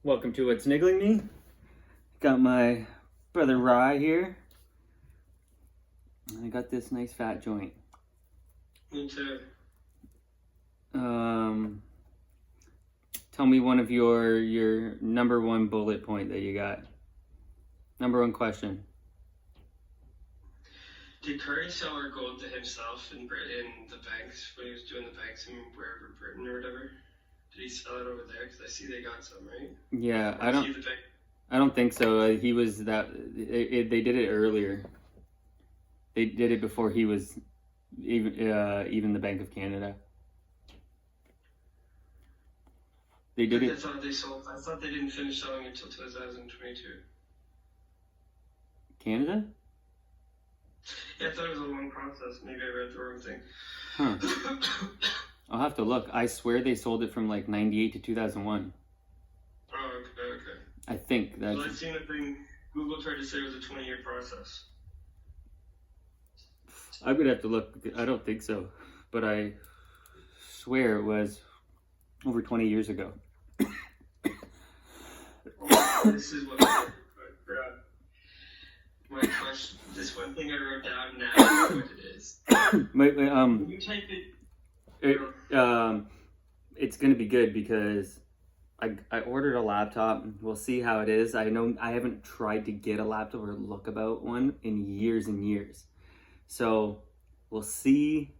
Welcome to What's Niggling Me. Got my brother Rye here. I got this nice fat joint. Me too. Tell me one of your number one bullet point that you got. Number one question. Did Curry sell our gold to himself in the banks when he was doing the banks in wherever, Britain or whatever? Did he sell it over there? Because I see they got some, right? Yeah, Or I don't think so. He was that. They did it earlier. They did it before he was even the Bank of Canada. They did it. I thought they sold. I thought they didn't finish selling until 2022. Canada? Yeah, I thought it was a long process. Maybe I read the wrong thing. Huh. I'll have to look. I swear they sold it from like 98 to 2001. Oh, okay. I think that's... Well, I've seen a thing. Google tried to say it was a 20-year process. I'm going to have to look. I don't think so. But I swear it was over 20 years ago. This is what I forgot. My question. This one thing I wrote down now is what it is. Can you type it? It's going to be good because I ordered a laptop. We'll see how it is. I know I haven't tried to get a laptop or look about one in years and years. So we'll see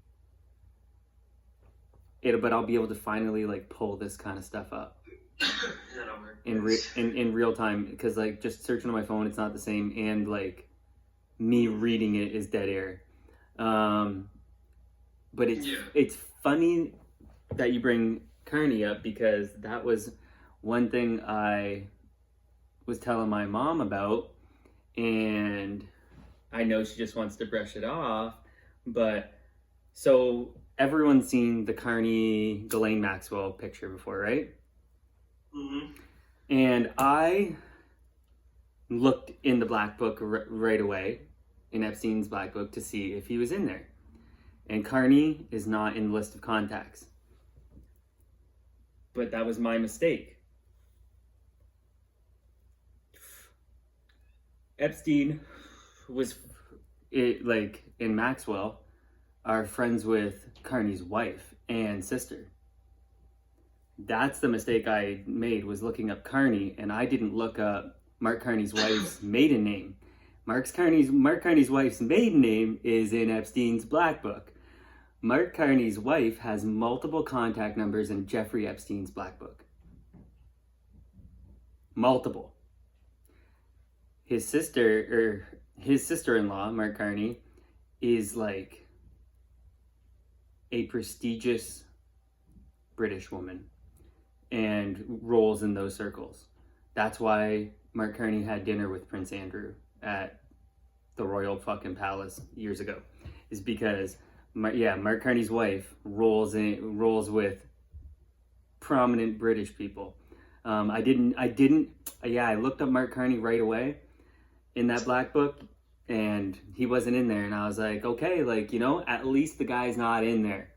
it, but I'll be able to finally like pull this kind of stuff up in real time, because like just searching on my phone, it's not the same, and like me reading it is dead air. But it's funny that you bring Kearney up, because that was one thing I was telling my mom about, and I know she just wants to brush it off, but so everyone's seen the Kearney Ghislaine Maxwell picture before, right? Mm-hmm. And I looked in the black book right away, in Epstein's black book, to see if he was in there. And Kearney is not in the list of contacts. But that was my mistake. Epstein was, in Maxwell, are friends with Kearney's wife and sister. That's the mistake I made, was looking up Kearney, and I didn't look up Mark Kearney's wife's maiden name. Mark Kearney's wife's maiden name is in Epstein's black book. Mark Kearney's wife has multiple contact numbers in Jeffrey Epstein's black book. Multiple. His sister-in-law, Mark Kearney, is like a prestigious British woman and rolls in those circles. That's why Mark Kearney had dinner with Prince Andrew at the Royal fucking Palace years ago, is because Mark Kearney's wife rolls with prominent British people. I looked up Mark Kearney right away in that black book, and he wasn't in there, and I was like, okay, at least the guy's not in there.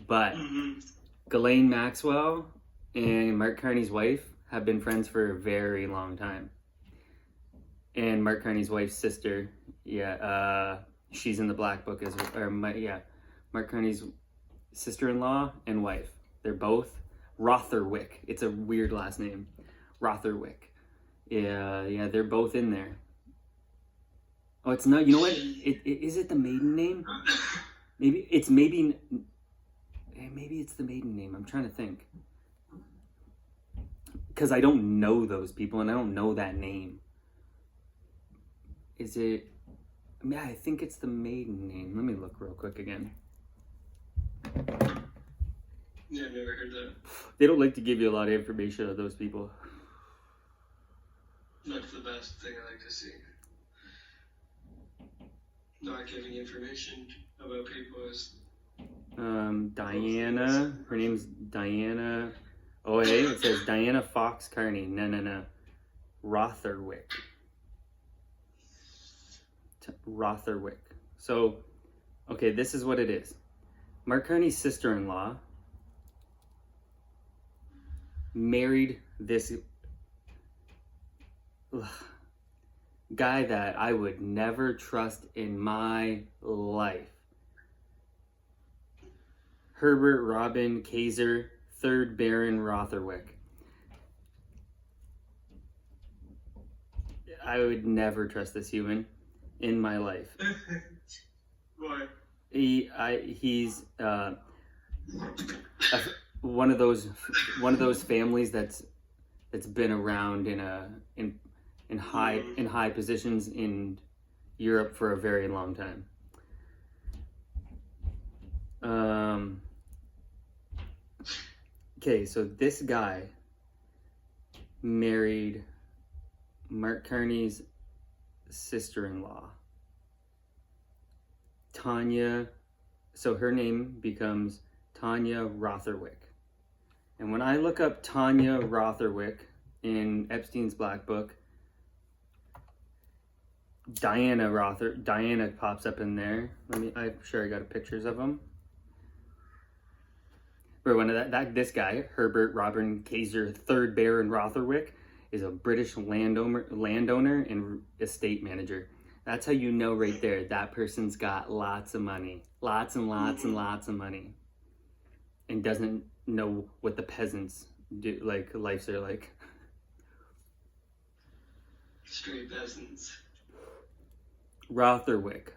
But Ghislaine Maxwell and Mark Kearney's wife have been friends for a very long time. And Mark Kearney's wife's sister, she's in the black book as well. Mark Kearney's sister-in-law and wife. They're both Rotherwick. It's a weird last name. Rotherwick. Yeah, they're both in there. Oh, it's not, you know what? Is it the maiden name? Maybe it's the maiden name. I'm trying to think. Because I don't know those people, and I don't know that name. Is it? I think it's the maiden name. Let me look real quick again. Yeah, I've never heard that. They don't like to give you a lot of information on those people. That's the best thing I like to see. Not giving information about people is... Diana. Her name's Diana. Oh, hey, it says Diana Fox Kearney. No. Rotherwick. Rotherwick. So, okay, this is what it is. Mark Kearney's sister-in-law married this guy that I would never trust in my life. Herbert Robin Kaiser, 3rd Baron Rotherwick. I would never trust this human in my life. Why? He's one of those families that's been around in high positions in Europe for a very long time. Okay, so this guy married Mark Carney's sister-in-law, Tanya. So her name becomes Tanya Rotherwick. And when I look up Tanya Rotherwick in Epstein's Black Book, Diana pops up in there. I'm sure I got pictures of them. But one of this guy, Herbert Robin Kaiser, 3rd Baron Rotherwick, is a British landowner and estate manager. That's how you know right there that person's got lots of money, lots and lots and lots of money, and doesn't know what the peasants do, like lives are like. Straight peasants. Rotherwick,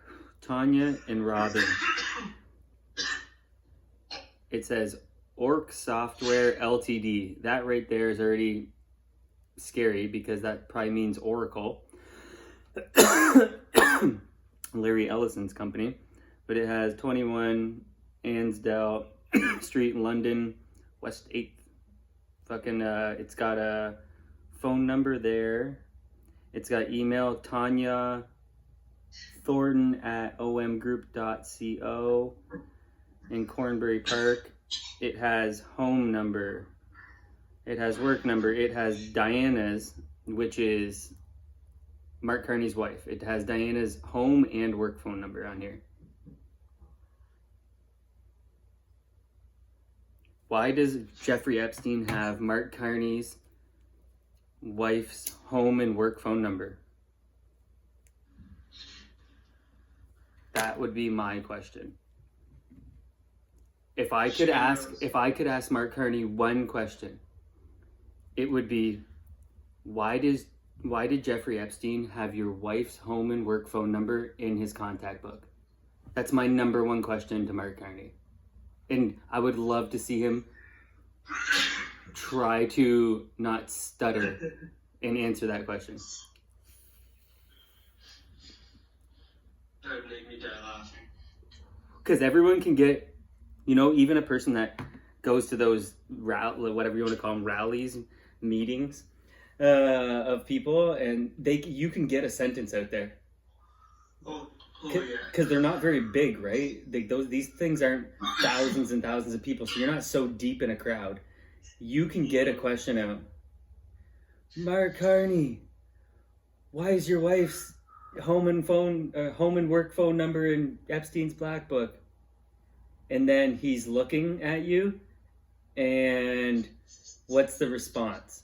Tanya and Robin. It says Orc Software Ltd. That right there is already scary because that probably means Oracle. Larry Ellison's company. But it has 21 Ansdell Street in London, West 8th. It's got a phone number there. It's got email, Tanya Thornton at omgroup.co in Cornbury Park. It has home number. It has work number. It has Diana's, which is Mark Carney's wife. It has Diana's home and work phone number on here. Why does Jeffrey Epstein have Mark Carney's wife's home and work phone number? That would be my question. If I could ask Mark Carney one question, it would be, why did Jeffrey Epstein have your wife's home and work phone number in his contact book? That's my number one question to Mark Carney. And I would love to see him try to not stutter and answer that question. That would make me die laughing. Because everyone can get, even a person that goes to those whatever you want to call them, rallies, meetings of people, and you can get a sentence out there. Oh yeah. Because they're not very big, right? These things aren't thousands and thousands of people, so you're not so deep in a crowd. You can get a question out. Mark Carney, why is your wife's home and work phone number in Epstein's Black Book? And then he's looking at you, and what's the response?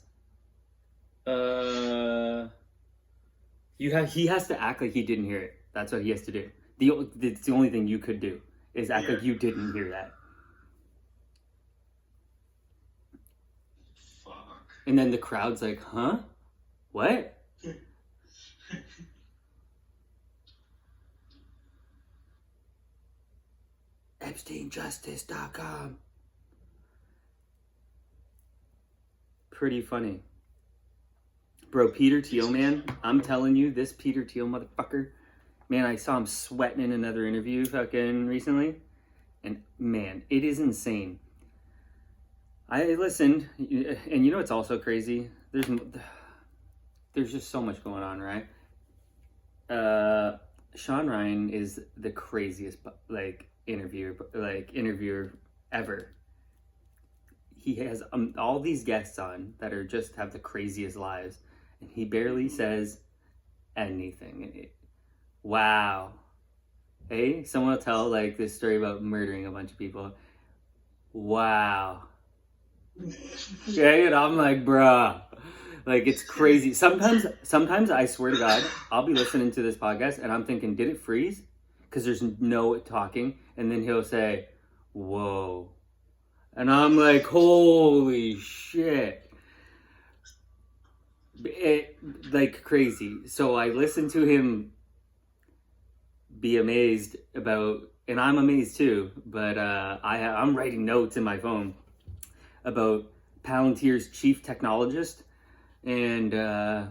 He has to act like he didn't hear it. That's what he has to do. It's the only thing you could do is act like you didn't hear that. Fuck. And then the crowd's like, huh? What? EpsteinJustice.com. Pretty funny. Bro, Peter Thiel, man, I'm telling you, this Peter Thiel motherfucker, man, I saw him sweating in another interview fucking recently, and man, it is insane. I listened, and it's also crazy? There's just so much going on, right? Sean Ryan is the craziest, interviewer ever. He has all these guests on that have the craziest lives, and he barely says anything. Wow. Hey, someone will tell this story about murdering a bunch of people. Wow. Okay, and I'm like, bruh, Like, it's crazy. Sometimes I swear to God, I'll be listening to this podcast and I'm thinking, did it freeze? Because there's no talking. And then he'll say, whoa. And I'm like, holy shit. Like crazy. So I listen to him be amazed about, and I'm amazed too, but I'm writing notes in my phone about Palantir's chief technologist. And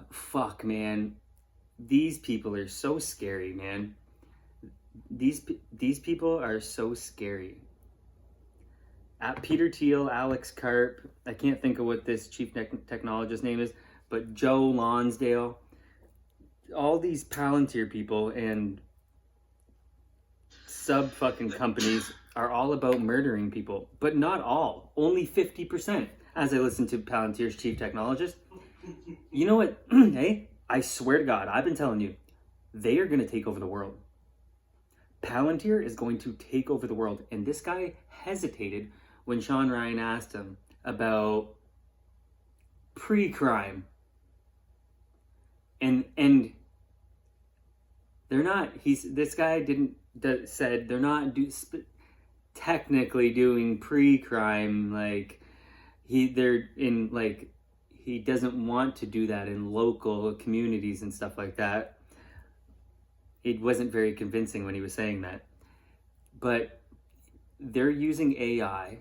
fuck, man, these people are so scary, man. These people are so scary. Peter Thiel, Alex Karp, I can't think of what this chief technologist name is, but Joe Lonsdale, all these Palantir people and sub fucking companies are all about murdering people, but not all, only 50%. As I listen to Palantir's chief technologist, you know what? Hey, I swear to God, I've been telling you, they are going to take over the world. Palantir is going to take over the world. And this guy hesitated when Sean Ryan asked him about pre-crime. And they're not, this guy said they're not technically doing pre-crime, like they're in, like, he doesn't want to do that in local communities and stuff like that. It wasn't very convincing when he was saying that. But they're using AI.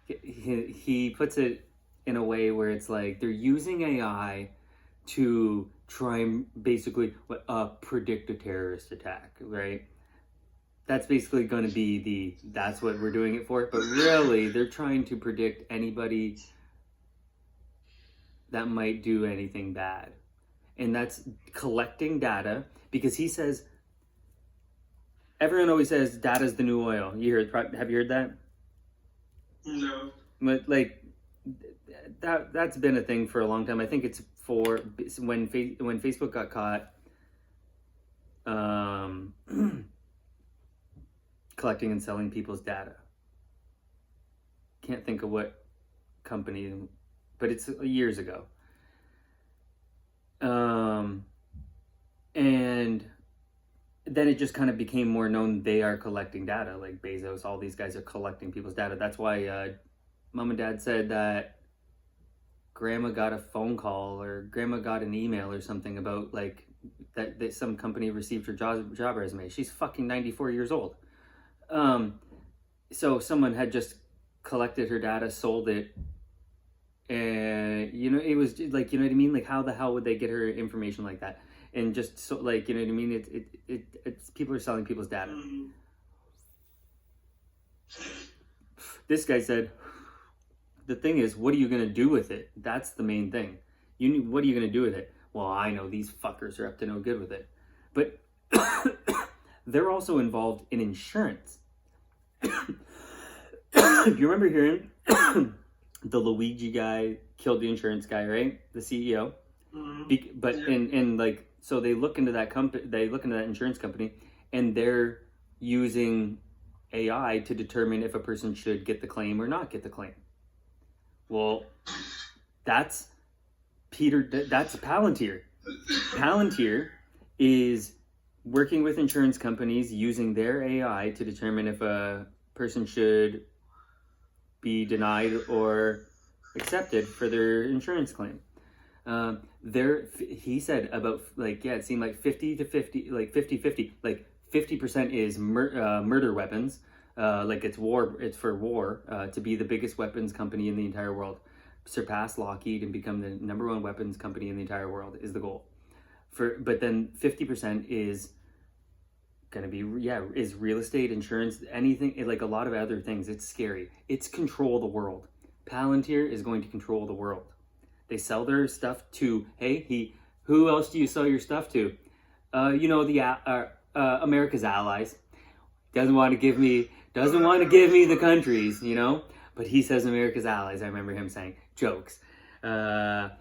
He puts it in a way where it's like they're using AI to try and basically predict a terrorist attack, right? That's basically going to be that's what we're doing it for. But really, they're trying to predict anybody that might do anything bad. And that's collecting data, because he says, everyone always says data's the new oil. Have you heard that? No. But like that's been a thing for a long time. I think it's for when Facebook got caught collecting and selling people's data. Can't think of what company, but it's years ago. And then it just kind of became more known they are collecting data, like Bezos, all these guys are collecting people's data. That's why mom and dad said that grandma got a phone call or grandma got an email or something about like that some company received her job resume. She's fucking 94 years old. So someone had just collected her data, sold it, and it was just, like, you know what I mean, like how the hell would they get her information like that? And just so, like, you know what I mean, it's people are selling people's data. Mm-hmm. This guy said, the thing is, what are you going to do with it? That's the main thing. What are you going to do with it? Well, I know these fuckers are up to no good with it. But they're also involved in insurance. You remember hearing the Luigi guy killed the insurance guy, right? The CEO. Mm-hmm. But and like, so they look into that company, they look into that insurance company, and they're using AI to determine if a person should get the claim or not get the claim. Well, that's Palantir. Palantir is working with insurance companies using their AI to determine if a person should be denied or accepted for their insurance claim. He said about, like, it seemed like 50-50, like 50-50, like 50% is murder weapons, like it's for war, to be the biggest weapons company in the entire world, surpass Lockheed and become the number one weapons company in the entire world is the goal. But then 50% is gonna be is real estate, insurance, anything, like a lot of other things. It's scary. It's control the world. Palantir is going to control the world. They sell their stuff to, who else do you sell your stuff to? America's allies. Doesn't want to give me the countries, but he says America's allies. I remember him saying jokes. I'll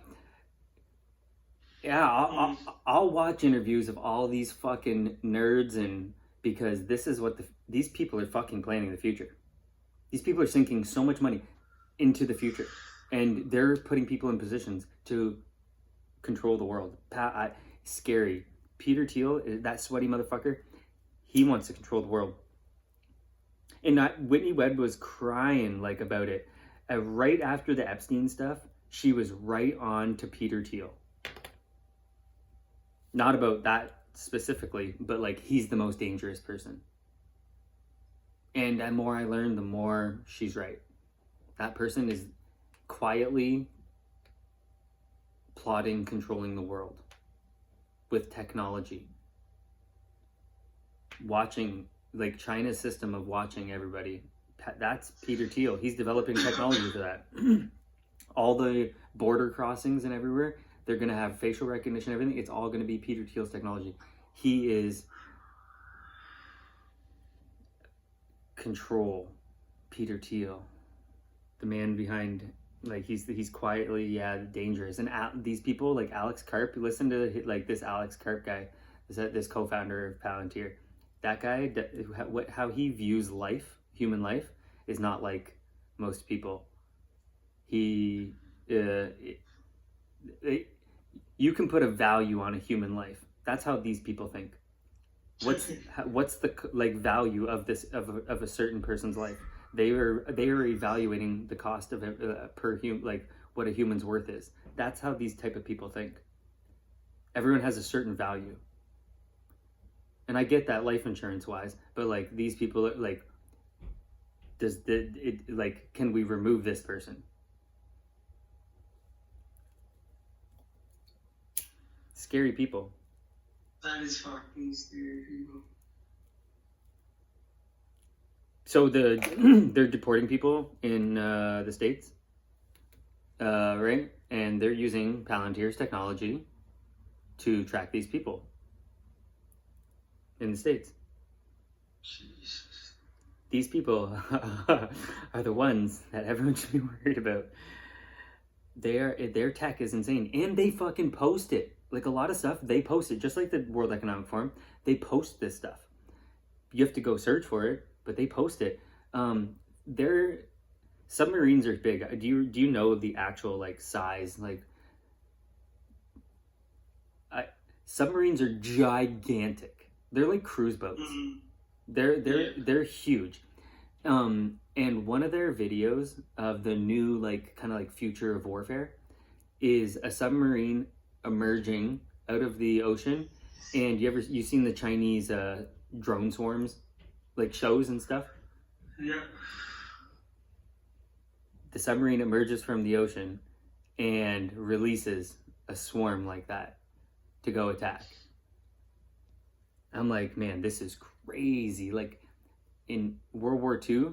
watch interviews of all these fucking nerds, and because this is what these people are fucking planning the future. These people are sinking so much money into the future, and they're putting people in positions to control the world. Scary. Peter Thiel, that sweaty motherfucker, he wants to control the world. And Whitney Webb was crying like about it. Right after the Epstein stuff, she was right on to Peter Thiel. Not about that specifically, but like he's the most dangerous person. And the more I learn, the more she's right. That person is quietly plotting controlling the world with technology. Watching, like China's system of watching everybody. That's Peter Thiel. He's developing technology for that. All the border crossings and everywhere, they're going to have facial recognition, everything. It's all going to be Peter Thiel's technology. He is control. Peter Thiel, the man behind, like he's quietly dangerous. And these people like Alex Karp, listen to like this Alex Karp guy, this co-founder of Palantir. That guy, how he views life, human life, is not like most people. You can put a value on a human life. That's how these people think. What's the like value of this of a certain person's life? They are evaluating the cost of it per human, like what a human's worth is. That's how these type of people think. Everyone has a certain value. And I get that life insurance wise, but like these people are like, can we remove this person? Scary people. That is fucking scary people. So they're deporting people in the States, right? And they're using Palantir's technology to track these people in the States. Jesus. These people are the ones that everyone should be worried about. Their tech is insane, and they fucking post it. Like a lot of stuff, they post it, just like the World Economic Forum. They post this stuff. You have to go search for it, but they post it. Their submarines are big. Do you know the actual like size? Like, submarines are gigantic. They're like cruise boats. Mm-hmm. They're huge. And one of their videos of the new like kind of like future of warfare is a submarine emerging out of the ocean. And you seen the Chinese drone swarms, like shows and stuff? Yeah. The submarine emerges from the ocean and releases a swarm like that to go attack. I'm like, man, this is crazy. Like in World War II,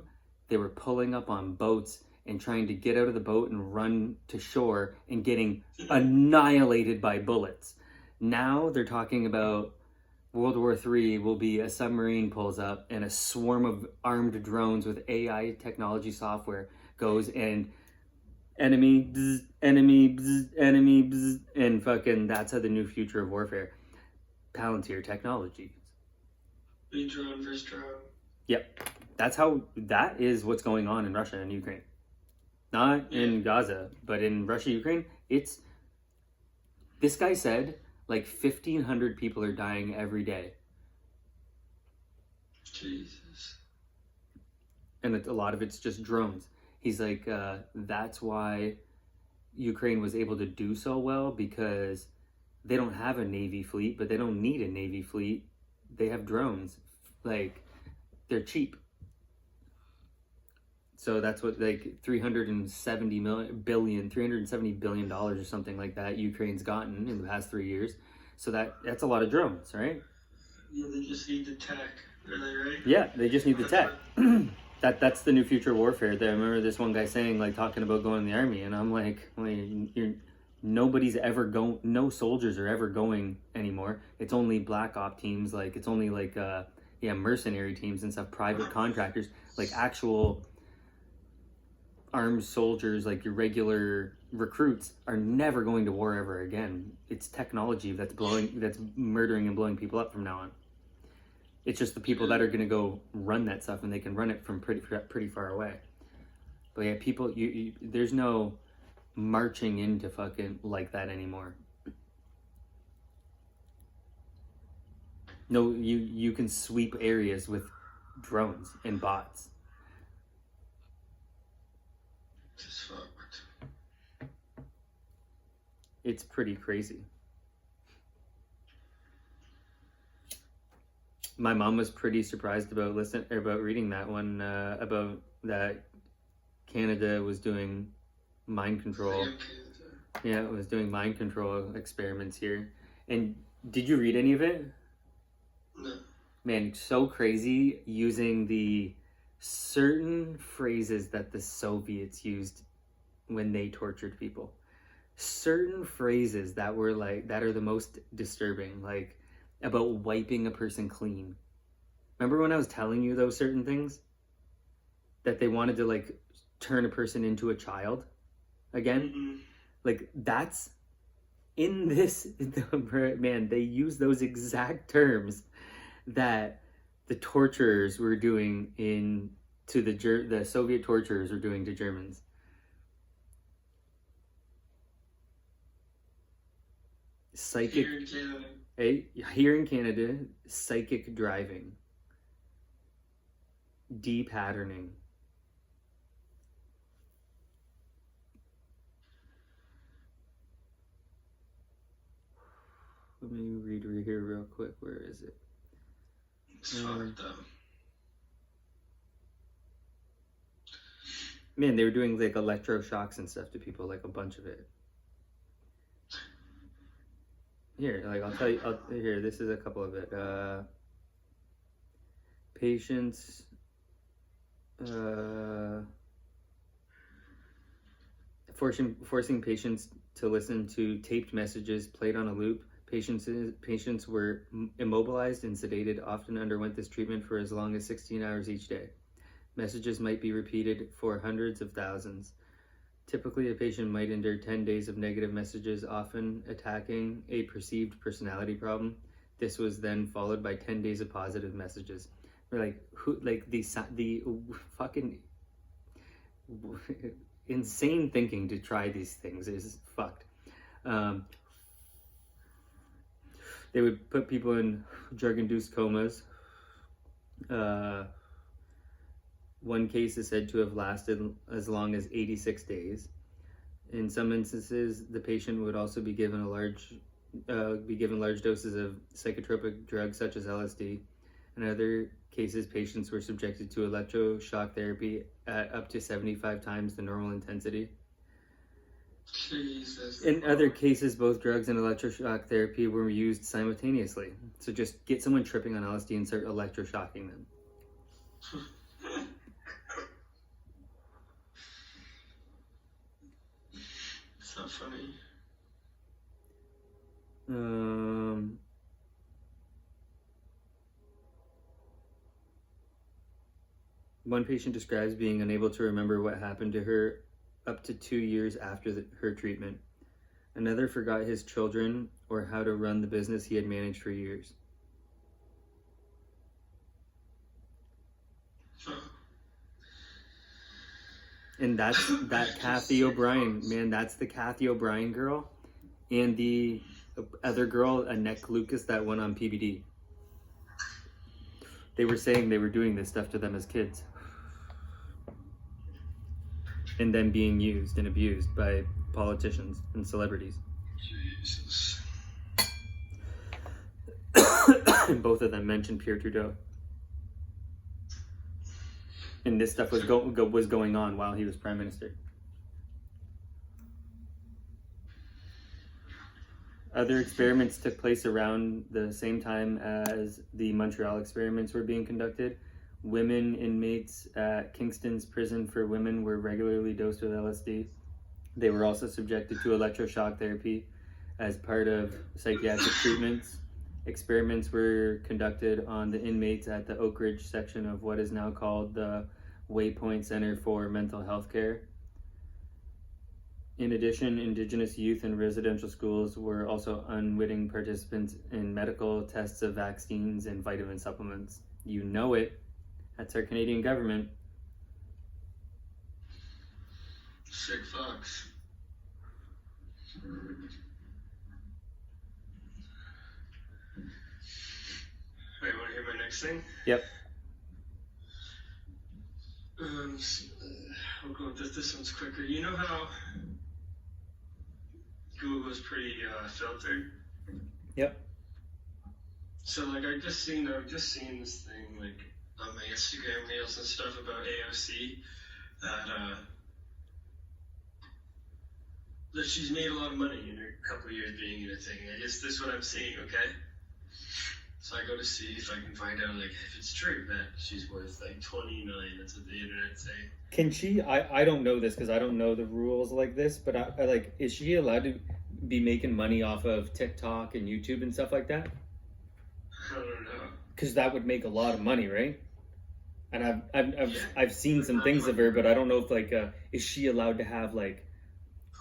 they were pulling up on boats and trying to get out of the boat and run to shore and getting annihilated by bullets. Now they're talking about World War III will be a submarine pulls up and a swarm of armed drones with AI technology software goes and enemy, bzz, enemy, bzz, enemy, bzz, and fucking that's how the new future of warfare. Palantir technology. Be drone versus drone. Yep. That is what's going on in Russia and Ukraine. Not in Gaza, but in Russia, Ukraine, this guy said like 1,500 people are dying every day. Jesus. And a lot of it's just drones. He's like, that's why Ukraine was able to do so well, because they don't have a Navy fleet, but they don't need a Navy fleet. They have drones. Like, they're cheap. So that's what, like, $370 billion or something like that Ukraine's gotten in the past 3 years. So that's a lot of drones, right? Yeah, they just need the tech. Are they right? Yeah, they just need the tech. That's the new future warfare. I remember this one guy saying, like, talking about going in the army, and I'm like, nobody's ever going, no soldiers are ever going anymore. It's only black op teams, like, it's only like, mercenary teams and stuff, private contractors, like actual armed soldiers, like your regular recruits, are never going to war ever again. It's technology that's murdering and blowing people up from now on. It's just the people that are going to go run that stuff, and they can run it from pretty far away. But yeah, people, there's no marching into fucking like that anymore. No, you can sweep areas with drones and bots. Just fucked. It's pretty crazy. My mom was pretty surprised about reading that one about that Canada was doing mind control. Yeah, it was doing mind control experiments here. And did you read any of it? No. Man, so crazy, using the certain phrases that the Soviets used when they tortured people. Certain phrases that were like, that are the most disturbing, like about wiping a person clean. Remember when I was telling you those certain things? That they wanted to like turn a person into a child again? Mm-hmm. Like that's in this, man, they use those exact terms that the torturers were doing the Soviet torturers were doing to Germans. Psychic. Here in Canada, psychic driving, de-patterning. Let me read here real quick. Where is it? It's fucked up. Man, they were doing like electroshocks and stuff to people, like a bunch of it. Here, like I'll tell you. Here, this is a couple of it. Patients. Forcing patients to listen to taped messages played on a loop. Patients were immobilized and sedated, often underwent this treatment for as long as 16 hours each day. Messages might be repeated for hundreds of thousands. Typically, a patient might endure 10 days of negative messages, often attacking a perceived personality problem. This was then followed by 10 days of positive messages. We're like, who, like the fucking insane thinking to try these things is fucked. They would put people in drug-induced comas. One case is said to have lasted as long as 86 days. In some instances, the patient would also be given large doses of psychotropic drugs such as LSD. In other cases, patients were subjected to electroshock therapy at up to 75 times the normal intensity. Jesus. In other cases, both drugs and electroshock therapy were used simultaneously. So just get someone tripping on LSD and start electroshocking them. It's not funny. One patient describes being unable to remember what happened to her up to 2 years after her treatment. Another forgot his children or how to run the business he had managed for years. And that's that Kathy O'Brien, man, that's the Kathy O'Brien girl. And the other girl, Annette Lucas, that went on PBD. They were saying they were doing this stuff to them as kids. And then being used and abused by politicians and celebrities. Jesus. And both of them mentioned Pierre Trudeau. And this stuff was going on while he was Prime Minister. Other experiments took place around the same time as the Montreal experiments were being conducted. Women inmates at Kingston's prison for women were regularly dosed with LSD. They were also subjected to electroshock therapy as part of psychiatric treatments. Experiments were conducted on the inmates at the Oak Ridge section of what is now called the Waypoint Center for Mental Health Care. In addition, Indigenous youth in residential schools were also unwitting participants in medical tests of vaccines and vitamin supplements. You know it. That's our Canadian government. Sick fucks. Alright, want to hear my next thing? Yep. I'll go with this. This one's quicker. You know how Google's pretty filtered? Yep. So like I've just seen this thing like on my Instagram reels and stuff about AOC that she's made a lot of money in her couple of years being in a thing. I guess this is what I'm seeing, okay? So I go to see if I can find out like if it's true that she's worth like 20 million. That's what the internet's saying. Can she? I don't know this because I don't know the rules like this. But I like, is she allowed to be making money off of TikTok and YouTube and stuff like that? I don't know. Because that would make a lot of money, right? And I've seen some things of her, but I don't know if like is she allowed to have like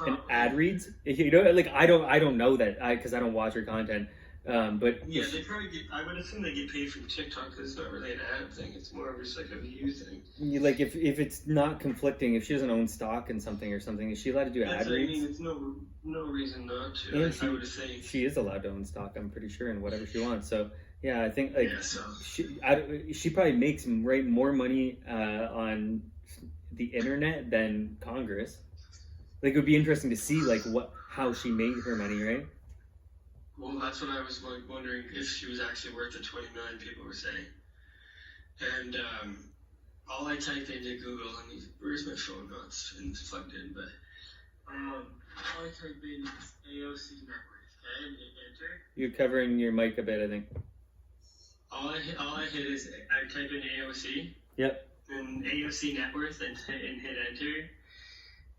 an ad reads? You know, like I don't know that because I don't watch her content. But yeah, they probably get. I would assume they get paid from TikTok because it's not really an ad thing. It's more of just like a view thing. Like if it's not conflicting, if she doesn't own stock in something or something, is she allowed to do ad reads? I mean, it's no reason not to. And I would say she is allowed to own stock. I'm pretty sure in whatever she wants. So yeah, I think like she probably makes more money on the internet than Congress. Like it would be interesting to see like how she made her money, right? Well, that's what I was wondering if she was actually worth the 20 million people were saying. And all I typed into Google, and where's my phone? No, it's plugged in, but all I typed in is AOC network, okay, and hit enter. You're covering your mic a bit, I think. All I hit is I type in AOC. Yep. And AOC net worth and hit enter.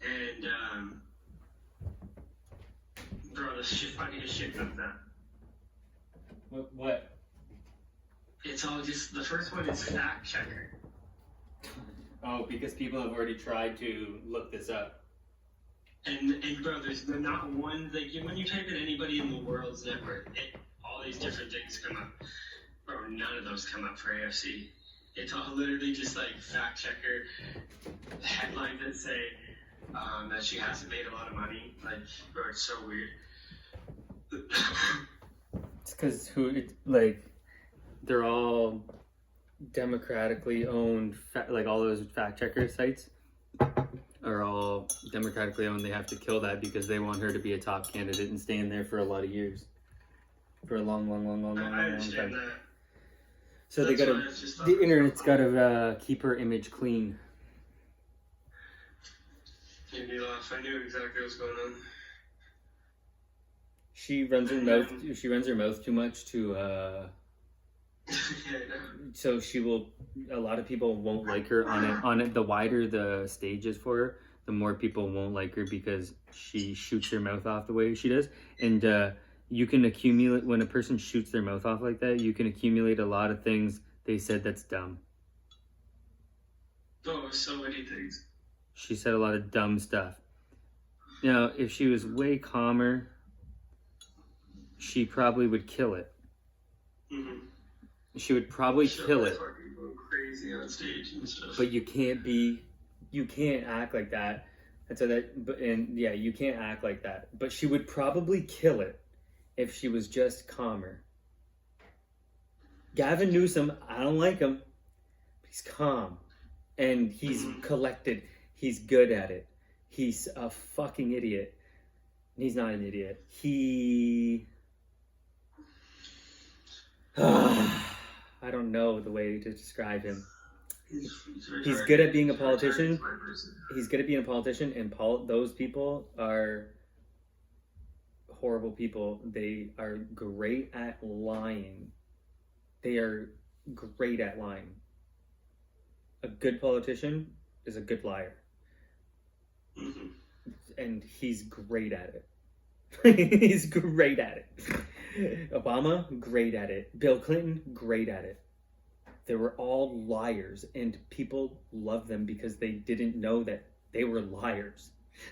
And bro, this shit fucking shit comes up. What? It's all just the first one is fact checker. Oh, because people have already tried to look this up. And bro, there's not one like when you type in anybody in the world's network, all these different things come up. Bro, none of those come up for AFC. It's all literally just like fact checker headlines that say that she hasn't made a lot of money. Like, bro, it's so weird. It's because they're all democratically owned, like all those fact checker sites are all democratically owned. They have to kill that because they want her to be a top candidate and stay in there for a lot of years, for a long time. That. So they gotta, the internet's gotta keep her image clean. Made me laugh. I knew exactly what was going on. She runs her mouth. She runs her mouth too much to. Yeah, so she will. A lot of people won't like her on it. The wider the stage is for her, the more people won't like her because she shoots her mouth off the way she does. And you can accumulate when a person shoots their mouth off like that. You can accumulate a lot of things they said that's dumb. Oh, so many things. She said a lot of dumb stuff. Now, if she was way calmer, she probably would kill it. Mm-hmm. She would probably kill it. Going crazy on stage and stuff. But you can't act like that. And so you can't act like that. But she would probably kill it if she was just calmer. Gavin Newsom, I don't like him, but he's calm. And he's collected. He's good at it. He's a fucking idiot. He's not an idiot. I don't know the way to describe him. He's good at being a politician. He's good at being a politician, and those people are horrible people. They are great at lying. They are great at lying. A good politician is a good liar. Mm-hmm. And he's great at it. He's great at it. Obama, great at it. Bill Clinton, great at it. They were all liars, and people love them because they didn't know that they were liars.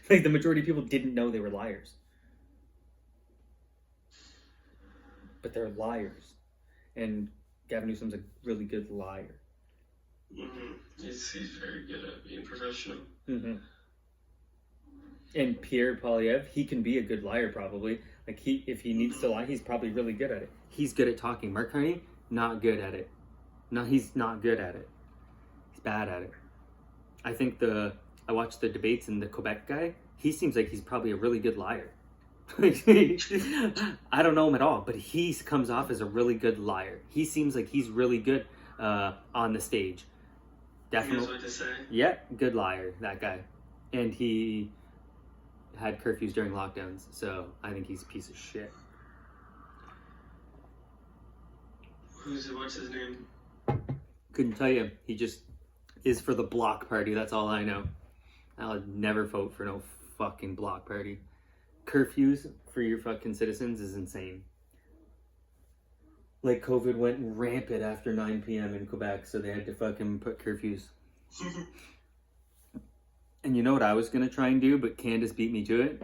Like, the majority of people didn't know they were liars. But they're liars. And Gavin Newsom's a really good liar. Mm-hmm. He's very good at being professional. Mm-hmm. And Pierre Polyev, he can be a good liar probably. Like if he needs to lie, he's probably really good at it. He's good at talking. Mark Carney, not good at it. No, he's not good at it. He's bad at it. I think I watched the debates and the Quebec guy, he seems like he's probably a really good liar. I don't know him at all, but he comes off as a really good liar. He seems like he's really good on the stage. Definitely. He knows what to say. Yeah, good liar, that guy. And he had curfews during lockdowns, so I think he's a piece of shit. What's his name? Couldn't tell you. He just is for the Bloc Party, that's all I know. I'll never vote for no fucking Bloc Party. Curfews for your fucking citizens is insane. Like COVID went rampant after 9 p.m. in Quebec, so they had to fucking put curfews. And you know what I was going to try and do, but Candace beat me to it?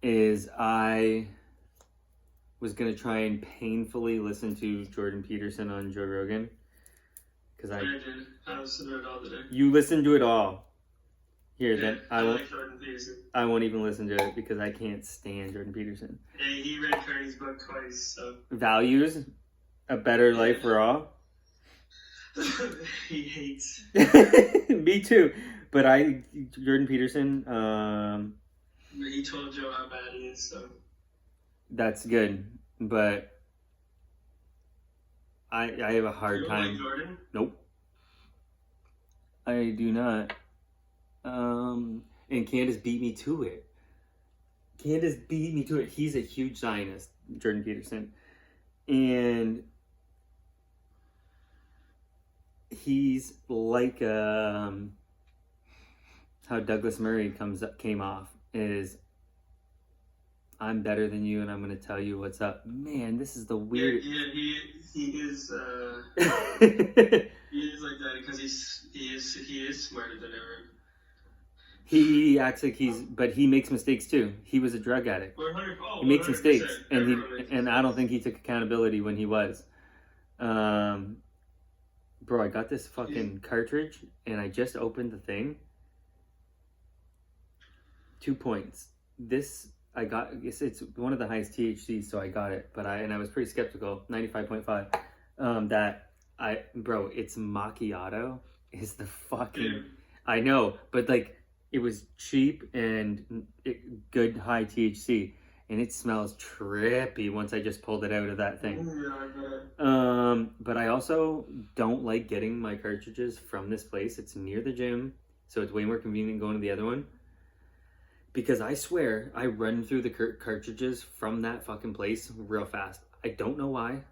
Is I was going to try and painfully listen to Jordan Peterson on Joe Rogan. Because I did. I listened to it all today. You listened to it all? Here, yeah, then I like Jordan Peterson. I won't even listen to it because I can't stand Jordan Peterson. Yeah, he read Carney's book twice, so... Values? A Better Life for All? He hates. Me too. But Jordan Peterson, he told Joe how bad he is, so... That's good, but I have a hard time. You don't like Jordan? Nope. I do not. And Candace beat me to it. He's a huge Zionist, Jordan Peterson. And he's like how Douglas Murray came off is I'm better than you and I'm going to tell you what's up. Man, this is the weird. Yeah, he is he is like that because he is smarter than ever. He acts like but he makes mistakes too. He was a drug addict. He makes mistakes, and I don't think he took accountability when he was. Bro, I got this fucking cartridge, and I just opened the thing. 2 points. It's one of the highest THC, so I got it. But I was pretty skeptical. 95.5. Bro, it's macchiato. Is the fucking. Yeah. I know, but like. It was cheap and good high THC, and it smells trippy once I just pulled it out of that thing. But I also don't like getting my cartridges from this place. It's near the gym, so it's way more convenient going to the other one. Because I swear, I run through the cartridges from that fucking place real fast. I don't know why,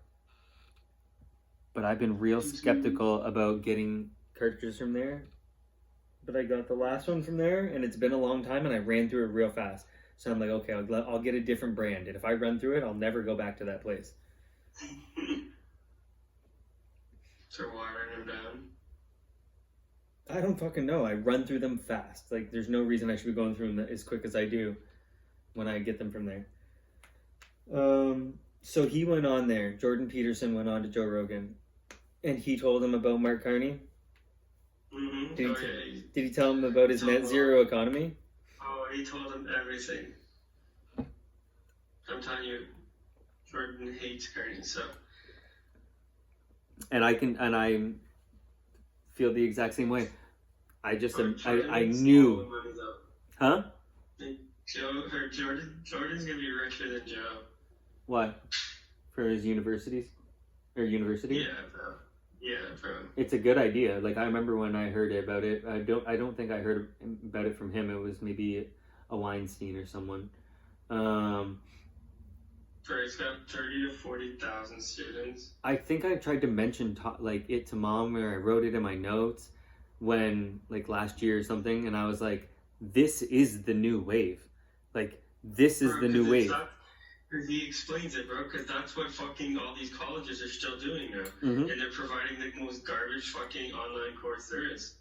but I've been real skeptical about getting cartridges from there. But I got the last one from there, and it's been a long time, and I ran through it real fast. So I'm like, okay, I'll get a different brand, and if I run through it, I'll never go back to that place. So watering them down? I don't fucking know. I run through them fast. Like, there's no reason I should be going through them as quick as I do when I get them from there. So he went on there. Jordan Peterson went on to Joe Rogan, and he told him about Mark Carney. Mm-hmm. Did he tell him about his net zero economy? Oh, he told him everything. I'm telling you, Jordan hates Carney, so. And I feel the exact same way. I knew. Huh? Jordan's gonna be richer than Joe. Why? For his university? Yeah, bro. Yeah, bro. It's a good idea. Like I remember when I heard about it. I don't think I heard about it from him. It was maybe a Weinstein or someone. It's got 30 to 40,000 students. I think I tried to mention it to Mom, or I wrote it in my notes when last year or something, and I was like, "This is the new wave. Like this is the new wave." Because he explains it, bro, because that's what fucking all these colleges are still doing now. Mm-hmm. And they're providing the most garbage fucking online course there is.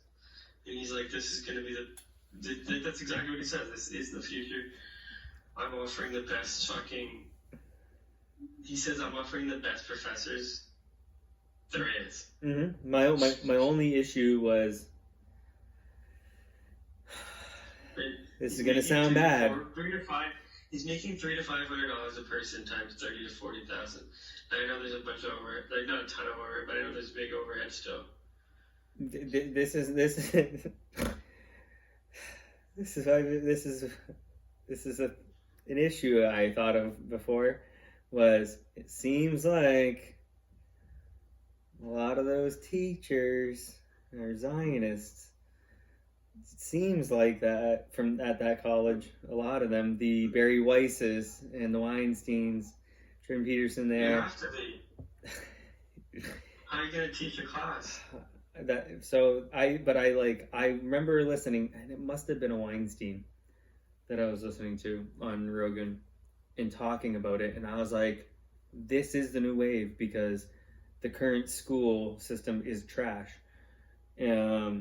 And he's like, this is going to be that's exactly what he says. This is the future. I'm offering the best fucking... He says I'm offering the best professors there is. Mm-hmm. My only issue was... This is gonna sound bad. He's making $300 to $500 a person times 30 to 40,000. I know there's a bunch of overhead, like not a ton of overhead, but I know there's big overhead still. This is an issue I thought of before. Was it seems like a lot of those teachers are Zionists. It seems like that from at that college. A lot of them, the Barry Weisses and the Weinsteins, Jordan Peterson there. You have to be. How are you gonna teach a class? I remember listening, and it must have been a Weinstein that I was listening to on Rogan and talking about it, and I was like, this is the new wave because the current school system is trash. A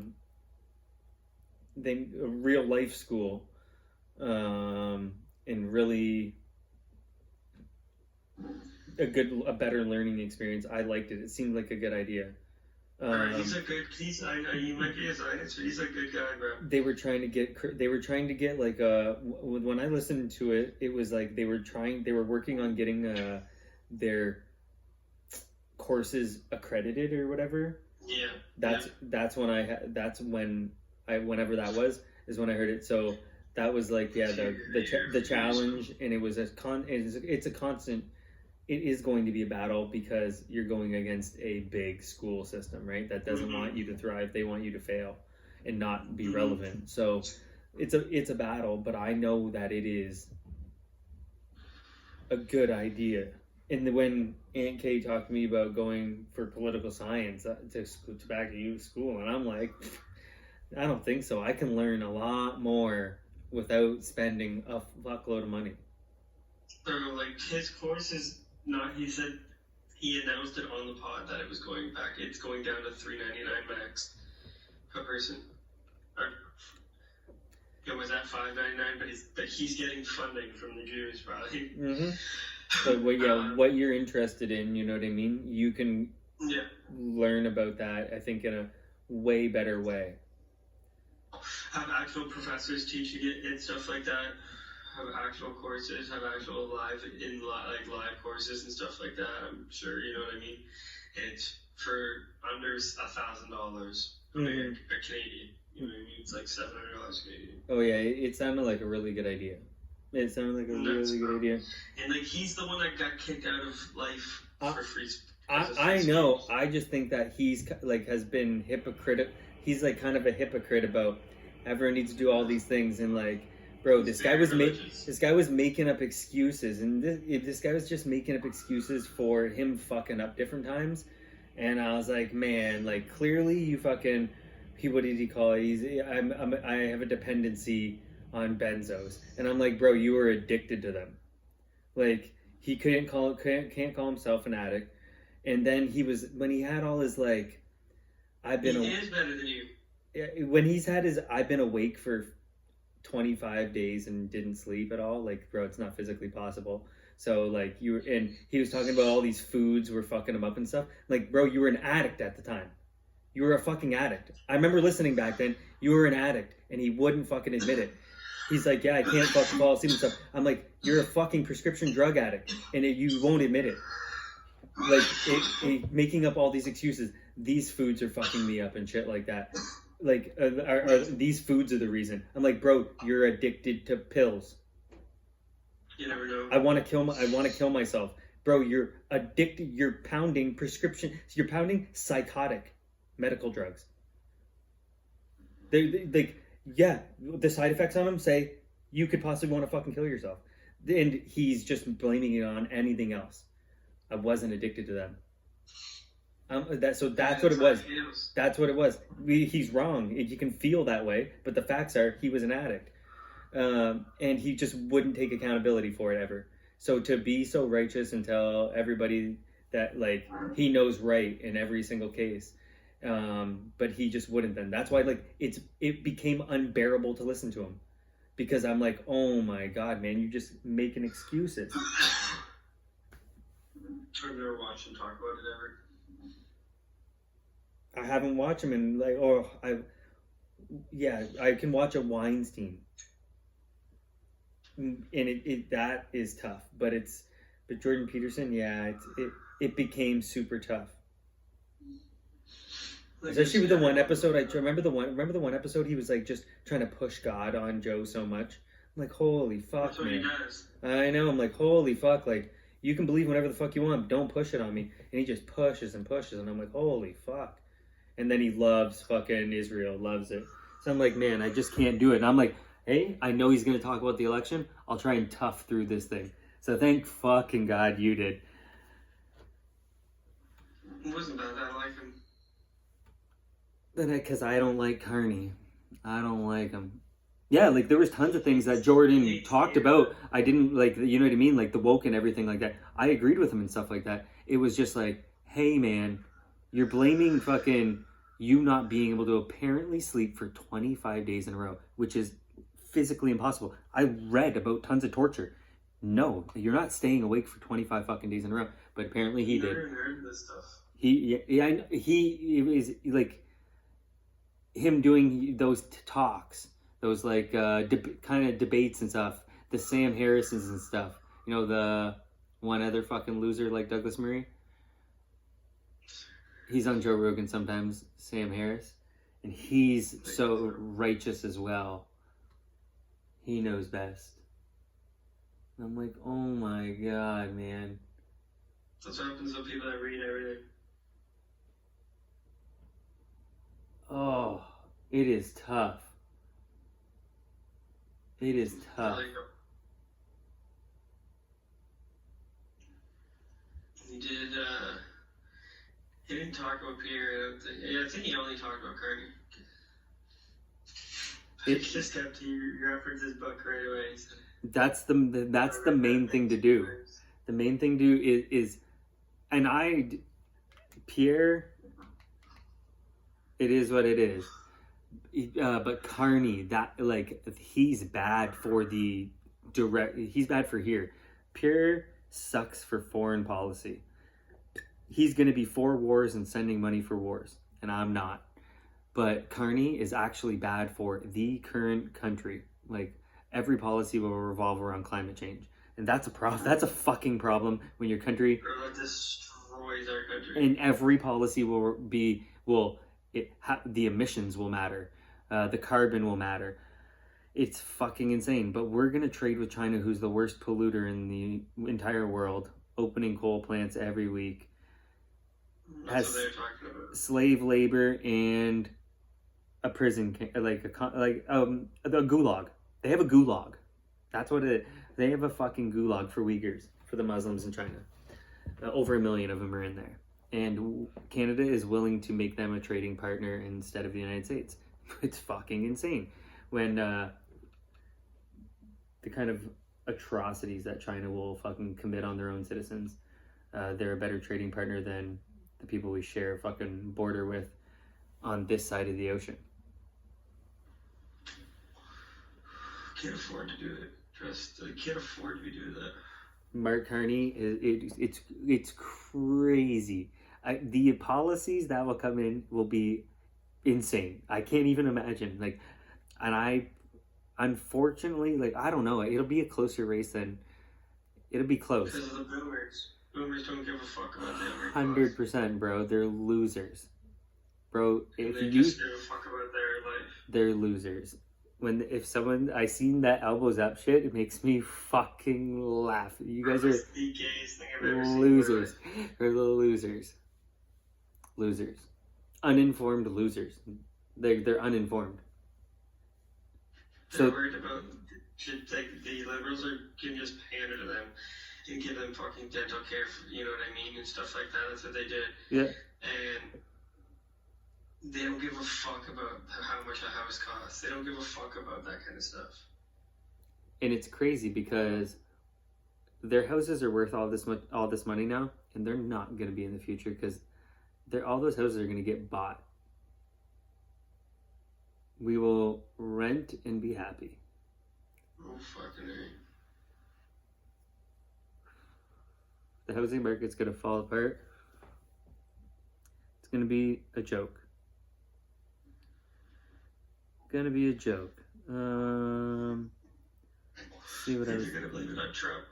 real life school, and really a better learning experience. I liked it. It seemed like a good idea. I know you might be a Zionist, but he's a good guy, bro. They were trying to get like when I listened to it, it was like they were working on getting their courses accredited or whatever. Yeah. Whenever that was is when I heard it. So that was like the challenge, and it was it's a constant. It is going to be a battle because you're going against a big school system, right? That doesn't want you to thrive. They want you to fail and not be relevant. So it's a battle, but I know that it is a good idea. And when Aunt Kay talked to me about going for political science to back to youth school, and I'm like, I don't think so. I can learn a lot more without spending a fuckload of money. Bro, like his course is not. He said he announced it on the pod that it was going back. It's going down to $3.99 max per person. It was at $5.99, but he's getting funding from the Jews, probably. Mm-hmm. But what you're interested in, you know what I mean? You can learn about that, I think, in a way better way. Have actual professors teaching it and stuff like that. Have actual courses. Have actual live courses and stuff like that. I'm sure you know what I mean. It's for under $1,000 a Canadian. You know what I mean? It's like $700 Canadian. Oh yeah, it sounded like a really good idea. It sounded like a really good idea. And like he's the one that got kicked out of life for free. I know. I just think that he's like has been hypocritical. He's like kind of a hypocrite about everyone needs to do all these things, and like, bro, this guy was making up excuses, and this guy was just making up excuses for him fucking up different times, and I was like, man, like clearly you fucking, what did he call it? I have a dependency on benzos, and I'm like, bro, you were addicted to them. Like he can't call himself an addict, and then when he had all his like. He is better than you. When he's had his, I've been awake for 25 days and didn't sleep at all. Like, bro, it's not physically possible. So, like, and he was talking about all these foods were fucking him up and stuff. Like, bro, you were an addict at the time. You were a fucking addict. I remember listening back then. You were an addict, and he wouldn't fucking admit it. He's like, yeah, I can't fucking fall asleep and stuff. I'm like, you're a fucking prescription drug addict, and you won't admit it. Like, making up all these excuses. These foods are fucking me up and shit like that. Like, are these foods are the reason? I'm like, bro, you're addicted to pills. You never know. I want to kill myself, bro. You're addicted. You're pounding prescription. You're pounding psychotic medical drugs. They like, yeah. The side effects on them say you could possibly want to fucking kill yourself, and he's just blaming it on anything else. I wasn't addicted to them. That's what it was. That's what it was. He's wrong. You can feel that way, but the facts are he was an addict, and he just wouldn't take accountability for it ever. So to be so righteous and tell everybody that like he knows right in every single case, but he just wouldn't. Then that's why like it became unbearable to listen to him, because I'm like, oh my god, man, you're just making excuses. I've never watched him talk about it ever. I haven't watched him in like, I can watch a Weinstein. and that is tough. But Jordan Peterson, yeah, it became super tough. Especially with the one episode, remember the one episode he was like just trying to push God on Joe so much. I'm like, holy fuck, That's what man. he does. I know. I'm like, holy fuck, like you can believe whatever the fuck you want, but don't push it on me. And he just pushes and pushes, and I'm like, holy fuck. And then he loves fucking Israel, loves it. So I'm like, man, I just can't do it. And I'm like, hey, I know he's gonna talk about the election. I'll try and tough through this thing. So thank fucking God you did. It wasn't bad. I like him. Because I don't like Carney. I don't like him. Yeah, like there was tons of things that Jordan talked about. I didn't like, you know what I mean? Like the woke and everything like that. I agreed with him and stuff like that. It was just like, hey man, you're blaming fucking you not being able to apparently sleep for 25 days in a row, which is physically impossible. I read about tons of torture. No, you're not staying awake for 25 fucking days in a row. But apparently he did. Never heard this stuff. He was like him doing those talks, those like kind of debates and stuff. The Sam Harrisons and stuff. You know, the one other fucking loser like Douglas Murray. He's on Joe Rogan sometimes, Sam Harris, and he's so righteous as well. He knows best. I'm like, oh my God, man. That's what happens with people that read everything. Oh, it is tough. It is tough. He did, he didn't talk about Pierre, I don't think. Yeah, I think he only talked about Carney. He just kept, he referenced his book right away. So. That's the main thing to do. The main thing to do is and Pierre, it is what it is. But Carney, that like he's bad for the direct. He's bad for here. Pierre sucks for foreign policy. He's gonna be for wars and sending money for wars, and I'm not. But Carney is actually bad for the current country. Like every policy will revolve around climate change, and that's a problem. That's a fucking problem when your country destroys our country. And every policy the emissions will matter, the carbon will matter. It's fucking insane. But we're gonna trade with China, who's the worst polluter in the entire world, opening coal plants every week. That's what they're talking about. Slave labor and a prison, like a gulag. They have a gulag. That's what it is. They have a fucking gulag for Uyghurs, for the Muslims in China. Over 1 million of them are in there. And Canada is willing to make them a trading partner instead of the United States. It's fucking insane. When the kind of atrocities that China will fucking commit on their own citizens, they're a better trading partner than the people we share a fucking border with on this side of the ocean. Can't afford to do it. I can't afford to be doing that. Mark Carney, it's crazy. The policies that will come in will be insane. I can't even imagine. Like, and I, unfortunately, like I don't know. It'll be a closer race than. It'll be close. Because of the boomers. Boomers don't give a fuck about them. 100%, bro. They're losers, bro. If they you just give a fuck about their life. They're losers. I seen that elbows up shit, it makes me fucking laugh. You guys are the gayest thing I've ever seen. Losers. They're the losers. Losers. Uninformed losers. They're uninformed. They're worried about like the liberals can just pander to them and give them fucking dental care, you know what I mean, and stuff like that. That's what they did. Yeah. And they don't give a fuck about how much a house costs. They don't give a fuck about that kind of stuff. And it's crazy because their houses are worth all this money now, and they're not going to be in the future because all those houses are going to get bought. We will rent and be happy. Oh, fucking A. The housing market's going to fall apart. It's going to be a joke. Gonna be a joke. see what I was. You're gonna blame it on Trump.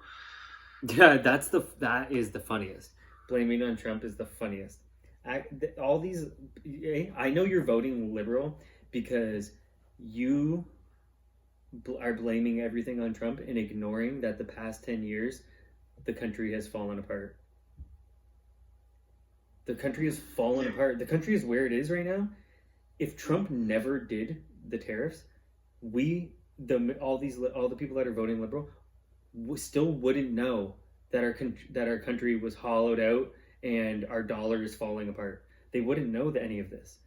Yeah, that is the funniest. Blaming on Trump is the funniest. All these, I know you're voting liberal because you are blaming everything on Trump and ignoring that the past 10 years the country has fallen apart. The country has fallen apart. The country is where it is right now. If Trump never did the tariffs, all the people that are voting liberal still wouldn't know that our country was hollowed out and our dollar is falling apart. They wouldn't know any of this.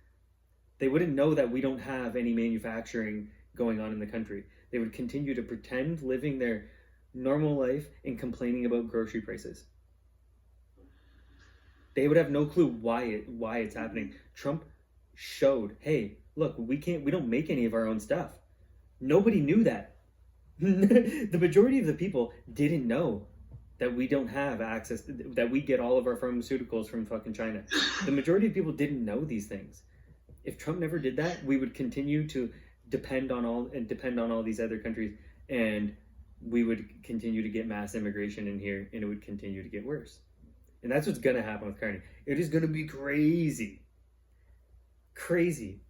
They wouldn't know that we don't have any manufacturing going on in the country. They would continue to pretend living their normal life and complaining about grocery prices. They would have no clue why it's happening. Trump showed, hey, look, we don't make any of our own stuff. Nobody knew that. The majority of the people didn't know that we don't have access, that we get all of our pharmaceuticals from fucking China. The majority of people didn't know these things. If Trump never did that, we would continue to depend on all these other countries, and we would continue to get mass immigration in here, and it would continue to get worse. And that's what's gonna happen with Carney. It is gonna be crazy. Crazy.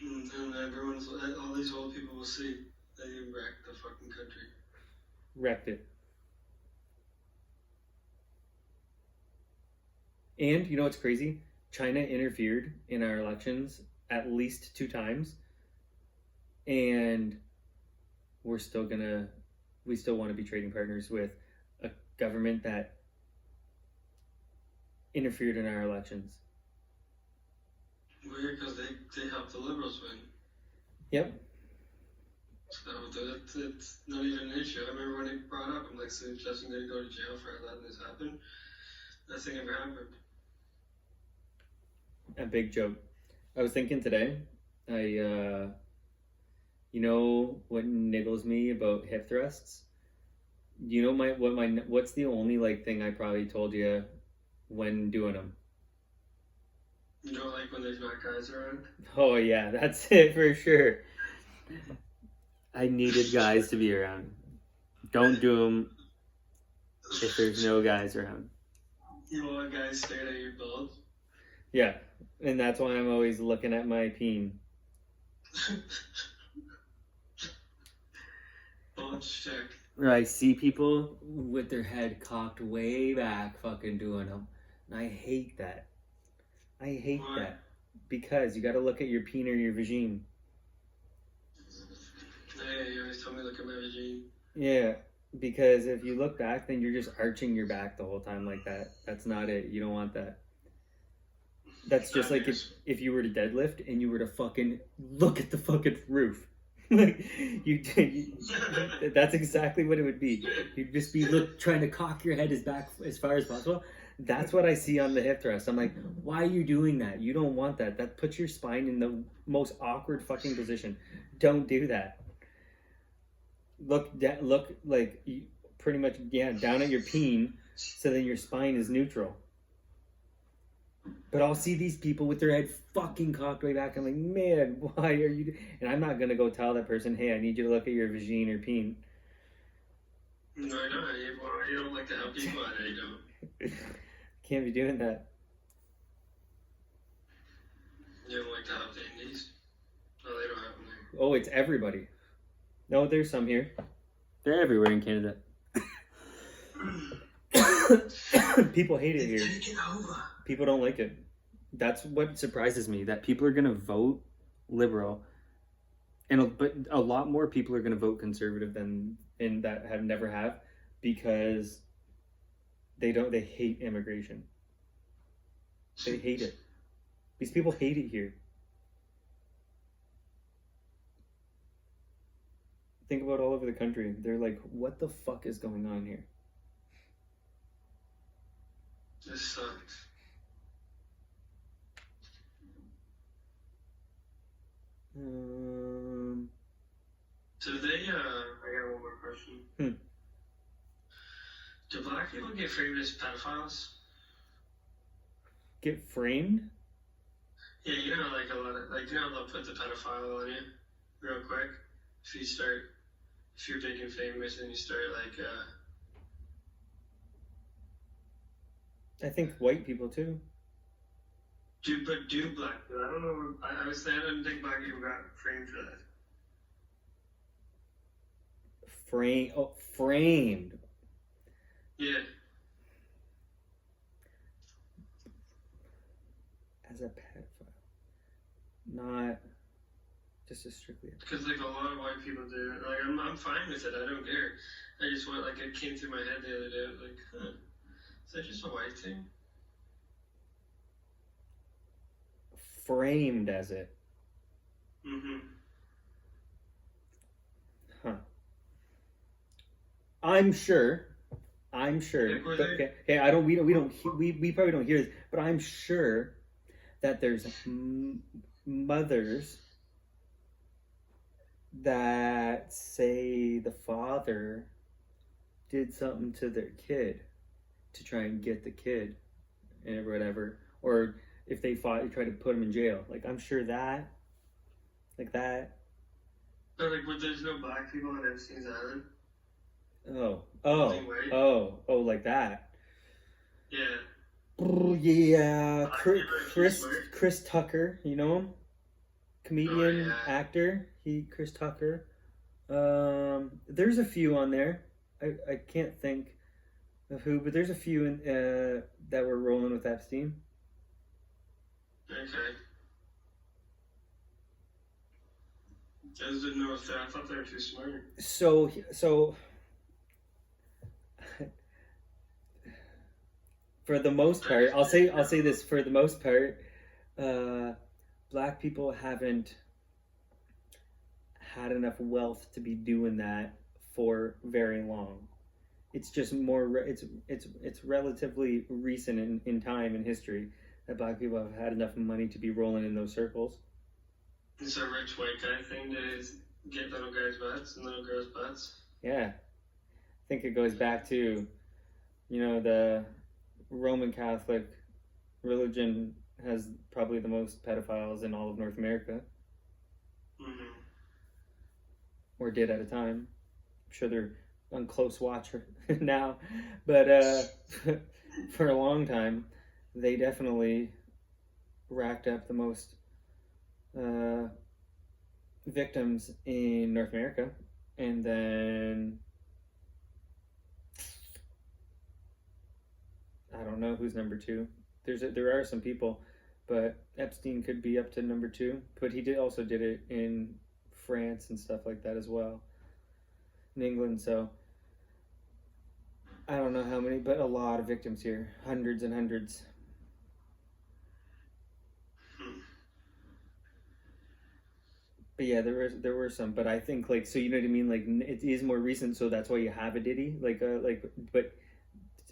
And all these old people will see that you wrecked the fucking country. Wrecked it. And you know what's crazy? China interfered in our elections at least 2 times, and we still want to be trading partners with a government that interfered in our elections. Weird, because they helped the liberals win. Yep. So it's not even an issue. I remember when it brought up, I'm like, so Justin going to go to jail for letting this happen? Nothing ever happened. A big joke. I was thinking today, you know what niggles me about hip thrusts? You know what's the only thing I probably told you when doing them? You don't like when there's not guys around? Oh yeah, that's it for sure. I needed guys to be around. Don't do them if there's no guys around. You want guys staring at your balls? Yeah, and that's why I'm always looking at my peen. Bulge check. Or I see people with their head cocked way back fucking doing them. And I hate that. I hate Why? that. Because you gotta look at your peen or your vagine. Hey, you always tell me look at my vagine. Yeah, because if you look back, then you're just arching your back the whole time like that. That's not it. You don't want that. That's just like if you were to deadlift and you were to fucking look at the fucking roof. Like that's exactly what it would be. You'd just be trying to cock your head as far as possible. That's what I see on the hip thrust. I'm like, why are you doing that? You don't want that. That puts your spine in the most awkward fucking position. Don't do that. Look like pretty much down at your peen, so then your spine is neutral. But I'll see these people with their head fucking cocked way back. I'm like, man, why are you? And I'm not gonna go tell that person, hey, I need you to look at your vagine or peen. No, I know. You don't like to help people. I know you don't. Can't be doing that. You don't like to help the Indies? No, they don't have them there. Oh, it's everybody. No, there's some here. They're everywhere in Canada. People hate it here. Take it over. People don't like it. That's what surprises me, that people are going to vote liberal, but a lot more people are going to vote conservative than that have never have, because they hate immigration. They hate it. These people hate it here. Think about all over the country. They're like, what the fuck is going on here? This sucks. So I got one more question. Do black people get framed as pedophiles? Get framed? Yeah, you know, like a lot of, like, you know, they'll put the pedophile on you real quick. if you're big and famous and you start like, I think white people too. do black people? I don't know. I was saying I didn't think black people got framed for that. Framed. Yeah. As a pedophile. Not just as strictly. Because like a lot of white people do. Like I'm fine with it. I don't care. I just want like it came through my head the other day. I was like, huh, is that just a white thing? Framed as it. Mm-hmm. Huh. I'm sure. Like, But, okay. I don't. We probably don't hear this, but I'm sure that there's mothers that say the father did something to their kid to try and get the kid and whatever, or if they fought, you try to put him in jail. Like I'm sure that, like that. But like, but there's no black people on Epstein's island. Like that. Yeah. Yeah, Chris Tucker, you know him? Comedian, actor. Chris Tucker. There's a few on there. I can't think of who, but there's a few that were rolling with Epstein. Okay. I just didn't know if I thought they were too smart. So for the most part, I'll say this, for the most part, black people haven't had enough wealth to be doing that for very long. It's just more it's relatively recent in time in history that black people have had enough money to be rolling in those circles. It's a rich white guy thing to get little guys' butts and little girls' butts. Yeah. I think it goes back to, the Roman Catholic religion has probably the most pedophiles in all of North America. Mm-hmm. Or did at a time. I'm sure they're on close watch now. But for a long time, they definitely racked up the most victims in North America. And then I don't know who's number two. There are some people, but Epstein could be up to number two. But he also did it in France and stuff like that as well, in England. So I don't know how many, but a lot of victims here, hundreds and hundreds. But yeah, there were some, but I think so you know what I mean. Like it is more recent, so that's why you have a Diddy. But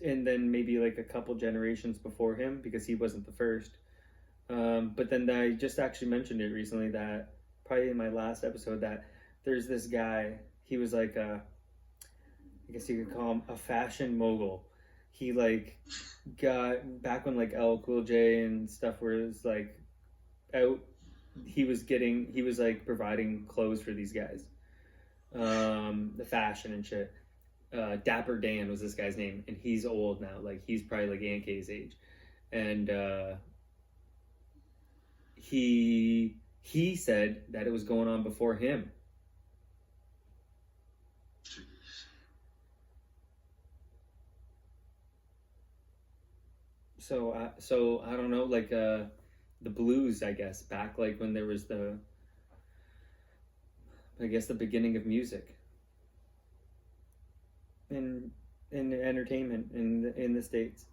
and then maybe like a couple generations before him because he wasn't the first. But then I just actually mentioned it recently that probably in my last episode that there's this guy. He was like I guess you could call him a fashion mogul. He got back when L Cool J and stuff was out. He was providing clothes for these guys, the fashion and shit. Dapper Dan was this guy's name, and he's old now. He's probably Aunt Kay's age, and he said that it was going on before him. So I don't know, the blues, I guess, back when there was the beginning of music in entertainment in the States.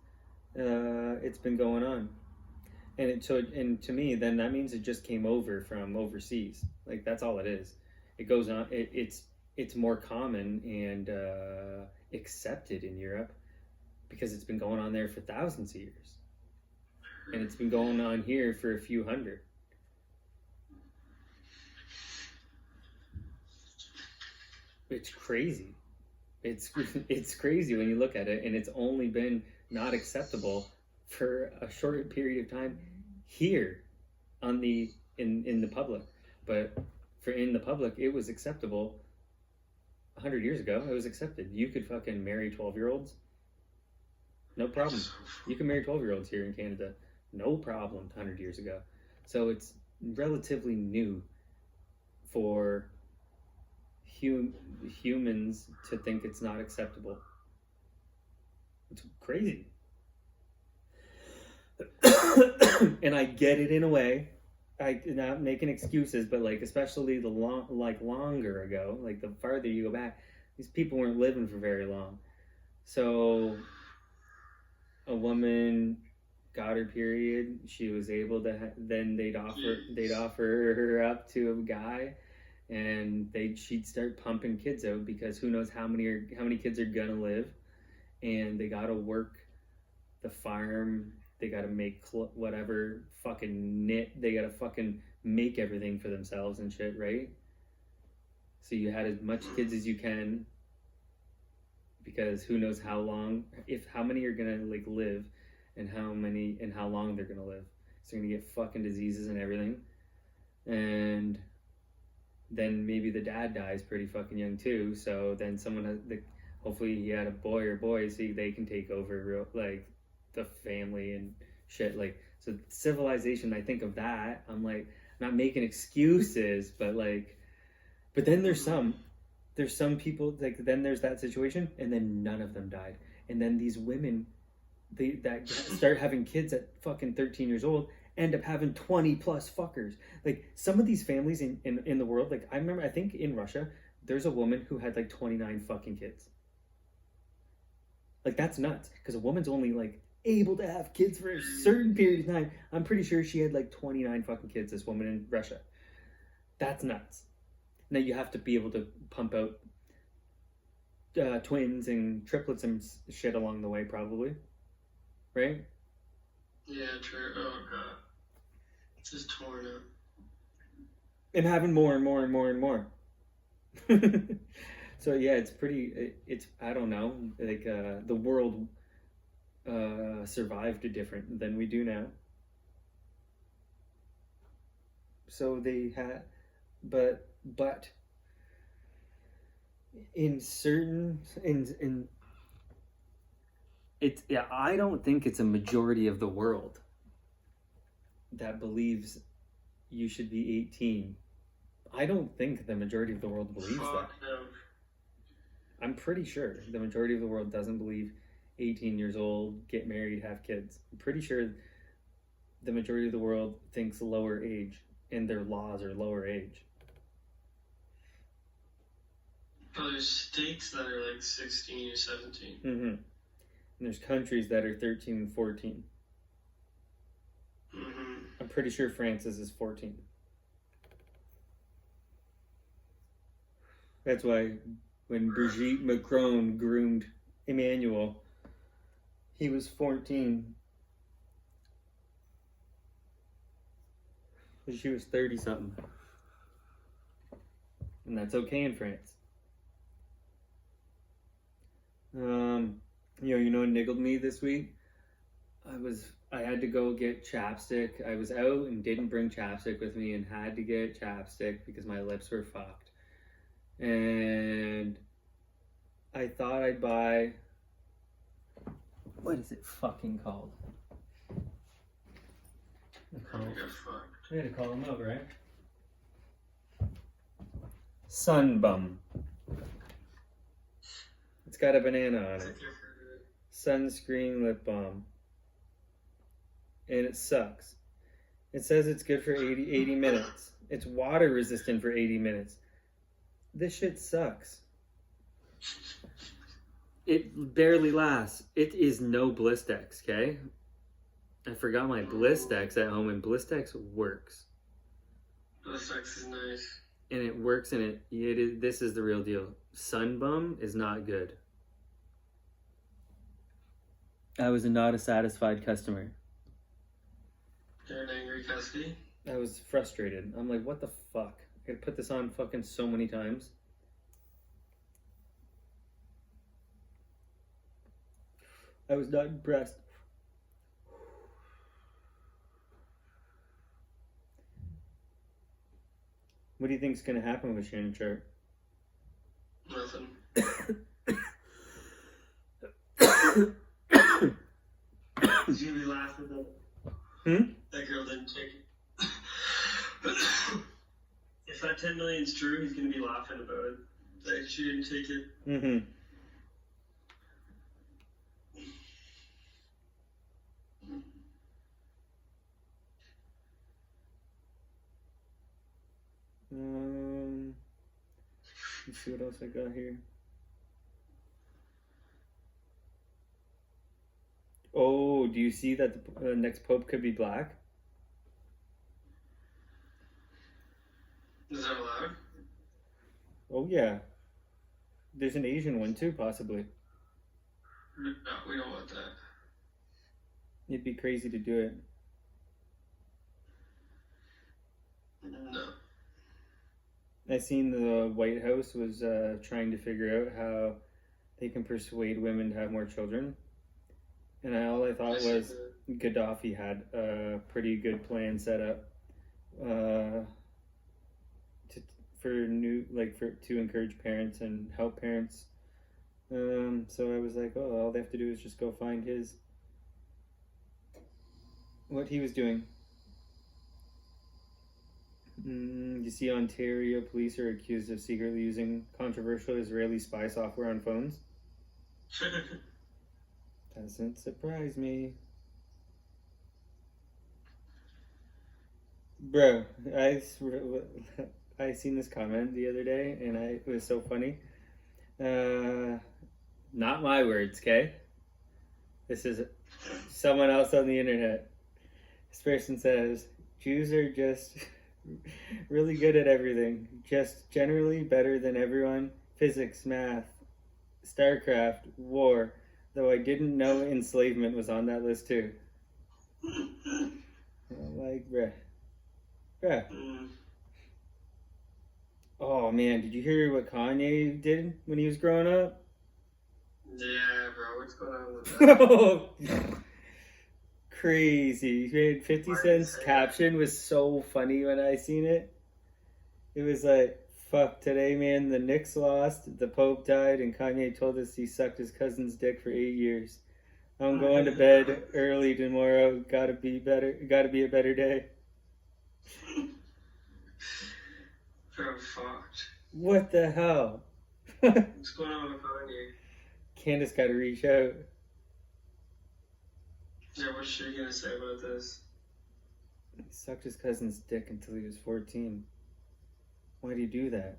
It's been going on, and to me, then that means it just came over from overseas. That's all it is. It goes on. It's more common and accepted in Europe because it's been going on there for thousands of years. And it's been going on here for a few hundred. It's crazy. It's crazy when you look at it, and it's only been not acceptable for a short period of time here in the public. But for in the public, it was acceptable 100 years ago. It was accepted. You could fucking marry 12-year-olds. No problem. You can marry 12-year-olds here in Canada. No problem 100 years ago. So it's relatively new for humans to think it's not acceptable. It's crazy. And I get it in a way. I'm not making excuses, but like especially the longer ago, like the farther you go back, these people weren't living for very long. So a woman got her period, she was able to then they'd offer her up to a guy, and she'd start pumping kids out, because who knows how many kids are gonna live, and they gotta work the farm, they gotta make whatever, fucking knit, they gotta fucking make everything for themselves and shit, right? So you had as much kids as you can, because who knows how many are gonna like live, and how long they're gonna live. So you're gonna get fucking diseases and everything, and then maybe the dad dies pretty fucking young too. So then hopefully he had a boy or boys, so they can take over like the family and shit. Like, so civilization, I think of that, I'm like, not making excuses, but then there's some people, like, then there's that situation, and then none of them died, and then these women that start having kids at fucking 13 years old end up having 20 plus fuckers. Like, some of these families in the world, like, I think in Russia there's a woman who had like 29 fucking kids. Like, that's nuts, because a woman's only like able to have kids for a certain period of time. I'm pretty sure she had like 29 fucking kids, this woman in Russia. That's nuts. Now you have to be able to pump out twins and triplets and shit along the way, probably, right? Yeah, true. Oh god, it's just torn up. And having more and more and more and more. So yeah, it's I don't know, like the world survived different than we do now. So they had, but in certain in it's, yeah, I don't think it's a majority of the world that believes you should be 18. I don't think the majority of the world believes that. No. I'm pretty sure the majority of the world doesn't believe 18 years old, get married, have kids. I'm pretty sure the majority of the world thinks lower age, and their laws are lower age. Oh, there's states that are like 16 or 17. Mm-hmm. And there's countries that are 13 and 14. Mm-hmm. I'm pretty sure France's is 14. That's why when Brigitte Macron groomed Emmanuel, he was 14. She was 30-something. And that's okay in France. You know what niggled me this week? I had to go get chapstick. I was out and didn't bring chapstick with me, and had to get chapstick because my lips were fucked. And I thought I'd buy, what is it fucking called? I got fucked. I had to call him out, right? Sunbum. It's got a banana on it. Sunscreen lip balm. And it sucks. It says it's good for 80 minutes. It's water resistant for 80 minutes. This shit sucks. It barely lasts. It is no Blistex, okay? I forgot my Blistex at home, and Blistex works. Blistex is nice. And it works, and it is, this is the real deal. Sunbum is not good. I was not a satisfied customer. You're an angry customer? I was frustrated. I'm like, what the fuck? I gotta put this on fucking so many times. I was not impressed. What do you think's gonna happen with Shannon Sharp? Nothing. He's gonna be laughing at Hmm? that girl didn't take it. If that 10 million's true, he's gonna be laughing about it. That she didn't take it. Mm-hmm. Let's see what else I got here. Oh, do you see that the next pope could be black? Is that allowed? Oh yeah. There's an Asian one too, possibly. No, we don't want that. It'd be crazy to do it. No. I seen the White House was trying to figure out how they can persuade women to have more children. And all I thought was Gaddafi had a pretty good plan set up to encourage parents and help parents. So I was like, oh, all they have to do is just go find what he was doing. You see, Ontario police are accused of secretly using controversial Israeli spy software on phones. Doesn't surprise me. Bro, I seen this comment the other day, and it was so funny. Not my words, okay? This is someone else on the internet. This person says, Jews are just really good at everything. Just generally better than everyone. Physics, math, StarCraft, war. Though I didn't know enslavement was on that list too. I'm like, bruh. Oh man, did you hear what Kanye did when he was growing up? Yeah, bro, what's going on with that? Crazy. 50 Cent's caption was so funny when I seen it. It was like, fuck, today, man, the Knicks lost, the Pope died, and Kanye told us he sucked his cousin's dick for 8 years. I'm going to bed early tomorrow. Gotta be a better day. Bro, fucked. What the hell? What's going on with Kanye? Candace gotta reach out. Yeah, what's she gonna say about this? He sucked his cousin's dick until he was 14. Why do you do that?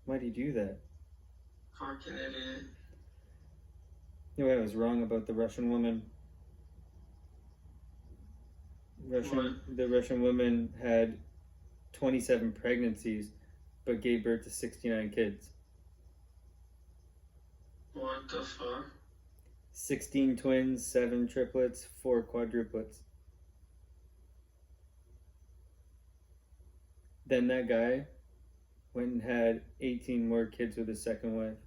Why do you do that? Fucking idiot. You know, I was wrong about the Russian woman. The Russian woman had 27 pregnancies, but gave birth to 69 kids. What the fuck? 16 twins, 7 triplets, 4 quadruplets. Then that guy went and had 18 more kids with his second wife.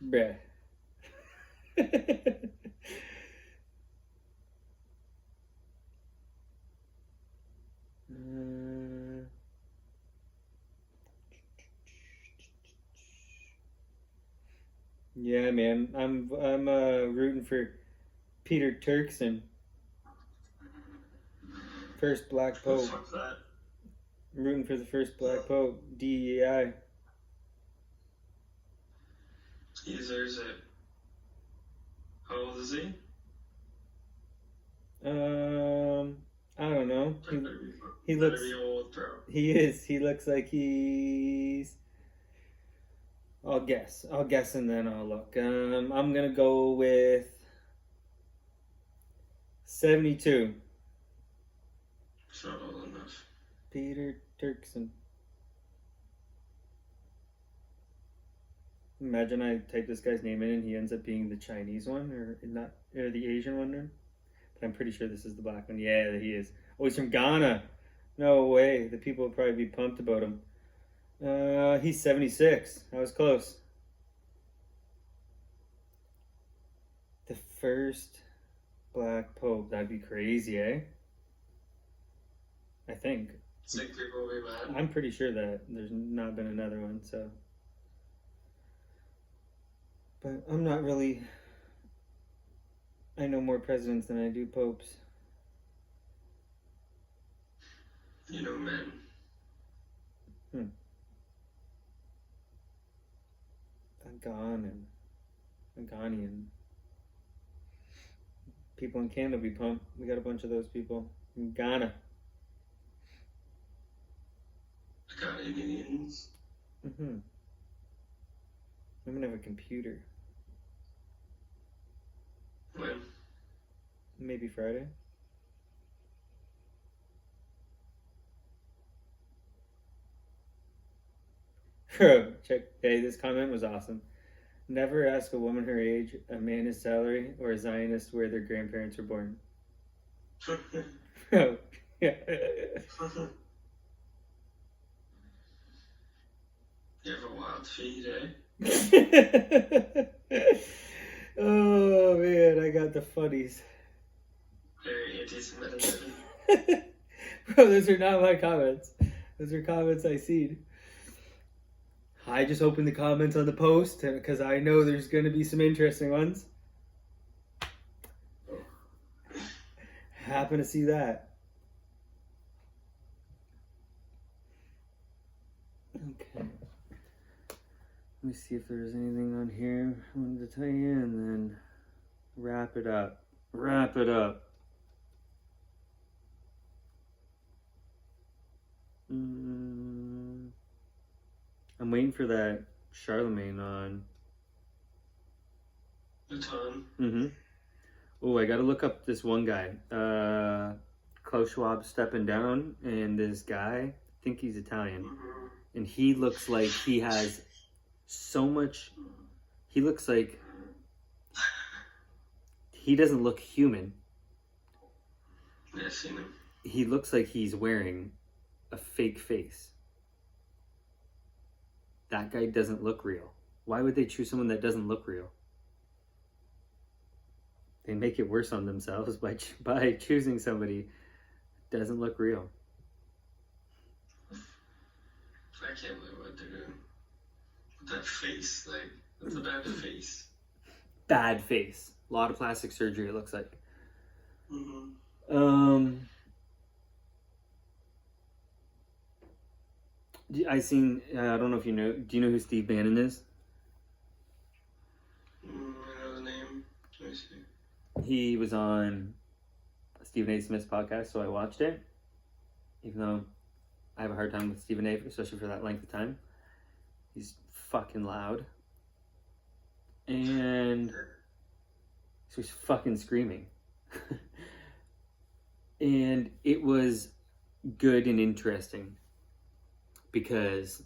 Bruh. Yeah, man. I'm rooting for Peter Turkson. First black pope. Fuck that. I'm rooting for the first black pope. DEI. He deserves it. How old is he? I don't know. He Better looks. be old, bro. He is. He looks like he's. I'll guess and then I'll look. I'm gonna go with 72. It's not old enough. Peter Turkson. Imagine I type this guy's name in and he ends up being the Chinese one or the Asian one. But I'm pretty sure this is the black one. Yeah, he is. Oh, he's from Ghana. No way. The people will probably be pumped about him. He's 76. I was close. The first black pope. That'd be crazy, eh? I think. Sick people will be mad. I'm pretty sure that there's not been another one, so. But I'm not really. I know more presidents than I do popes. You know, men. Ghanaian. People in Canada be pumped. We got a bunch of those people in Ghana. Ghanaians. I'm gonna have a computer. When? Maybe Friday. Bro, check. Hey, this comment was awesome. Never ask a woman her age, a man his salary, or a Zionist where their grandparents were born. Bro, yeah. You have a wild feed, eh? Oh man, I got the funnies. Very anti-Semitism. Bro, those are not my comments. Those are comments I seen. I just opened the comments on the post because I know there's going to be some interesting ones. Happen to see that. Okay. Let me see if there's anything on here I wanted to tell you and then wrap it up. Wrap it up. I'm waiting for that Charlemagne on. The ton. Oh, I gotta look up this one guy. Klaus Schwab stepping down, and this guy, I think he's Italian, and he looks like he has so much. He looks like he doesn't look human. Yeah, I've seen him. He looks like he's wearing a fake face. That guy doesn't look real. Why would they choose someone that doesn't look real? They make it worse on themselves by choosing somebody that doesn't look real. I can't believe what they're doing. With that face, like, that's a bad face. Bad face. A lot of plastic surgery, it looks like. I seen, I don't know if you know, do you know who Steve Bannon is? I know the name. Let me see. He was on Stephen A. Smith's podcast, so I watched it. Even though I have a hard time with Stephen A., especially for that length of time. He's fucking loud. And so he's fucking screaming. And it was good and interesting. Because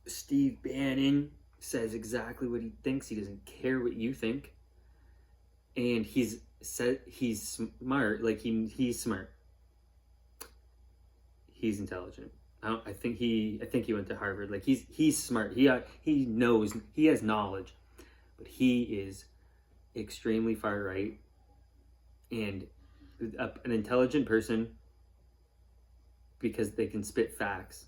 Steve Bannon says exactly what he thinks. He doesn't care what you think. And he's smart. Like he's smart. He's intelligent. I think he went to Harvard. Like he's smart. He knows. He has knowledge. But he is extremely far right. And an intelligent person because they can spit facts.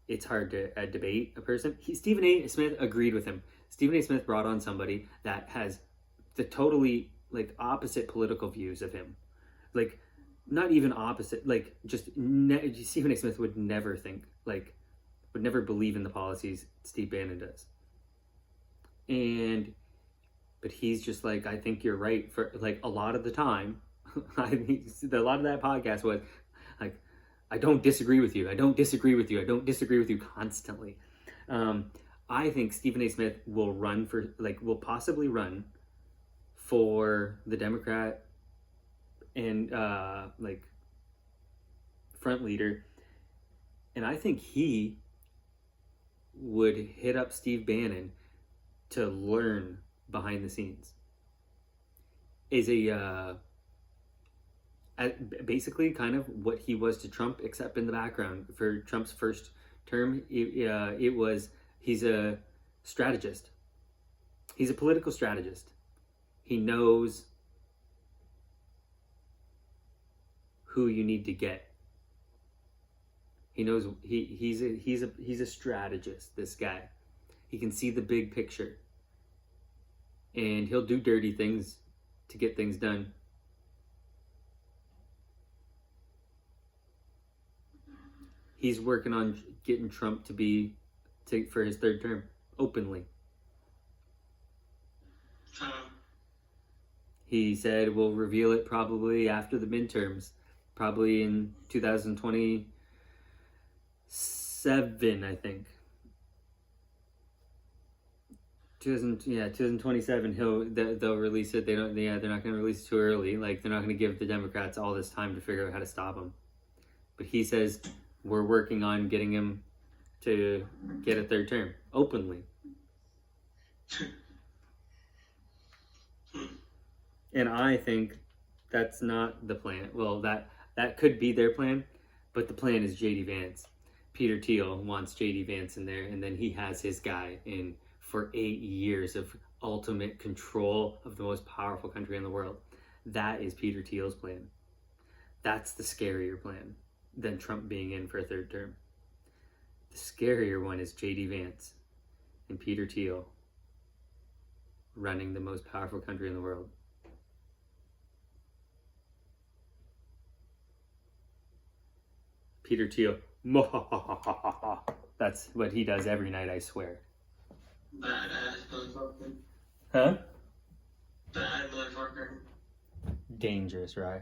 It's hard to debate a person. Stephen A. Smith agreed with him. Stephen A. Smith brought on somebody that has the totally like opposite political views of him. Like not even opposite, like just Stephen A. Smith would never think, like would never believe in the policies Steve Bannon does. But he's just like, I think you're right for like a lot of the time. A lot of that podcast was like, I don't disagree with you. I don't disagree with you. I don't disagree with you constantly. I think Stephen A. Smith will possibly run for the Democrat and front leader. And I think he would hit up Steve Bannon to learn behind the scenes. Basically kind of what he was to Trump, except in the background. For Trump's first term, he's a strategist. He's a political strategist. He knows who you need to get. He knows he's a strategist, this guy. He can see the big picture. And he'll do dirty things to get things done. He's working on getting Trump for his third term openly. He said we'll reveal it probably after the midterms, probably in 2027, I think. 2027. They'll release it. They're not going to release it too early. Like, they're not going to give the Democrats all this time to figure out how to stop him. But he says we're working on getting him to get a third term openly. And I think that's not the plan. Well, that could be their plan, but the plan is J.D. Vance. Peter Thiel wants J.D. Vance in there, and then he has his guy in for 8 years of ultimate control of the most powerful country in the world. That is Peter Thiel's plan. That's the scarier plan than Trump being in for a third term. The scarier one is J.D. Vance and Peter Thiel running the most powerful country in the world. Peter Thiel, that's what he does every night, I swear. Badass motherfucker. Huh? Bad motherfucker. Dangerous, right?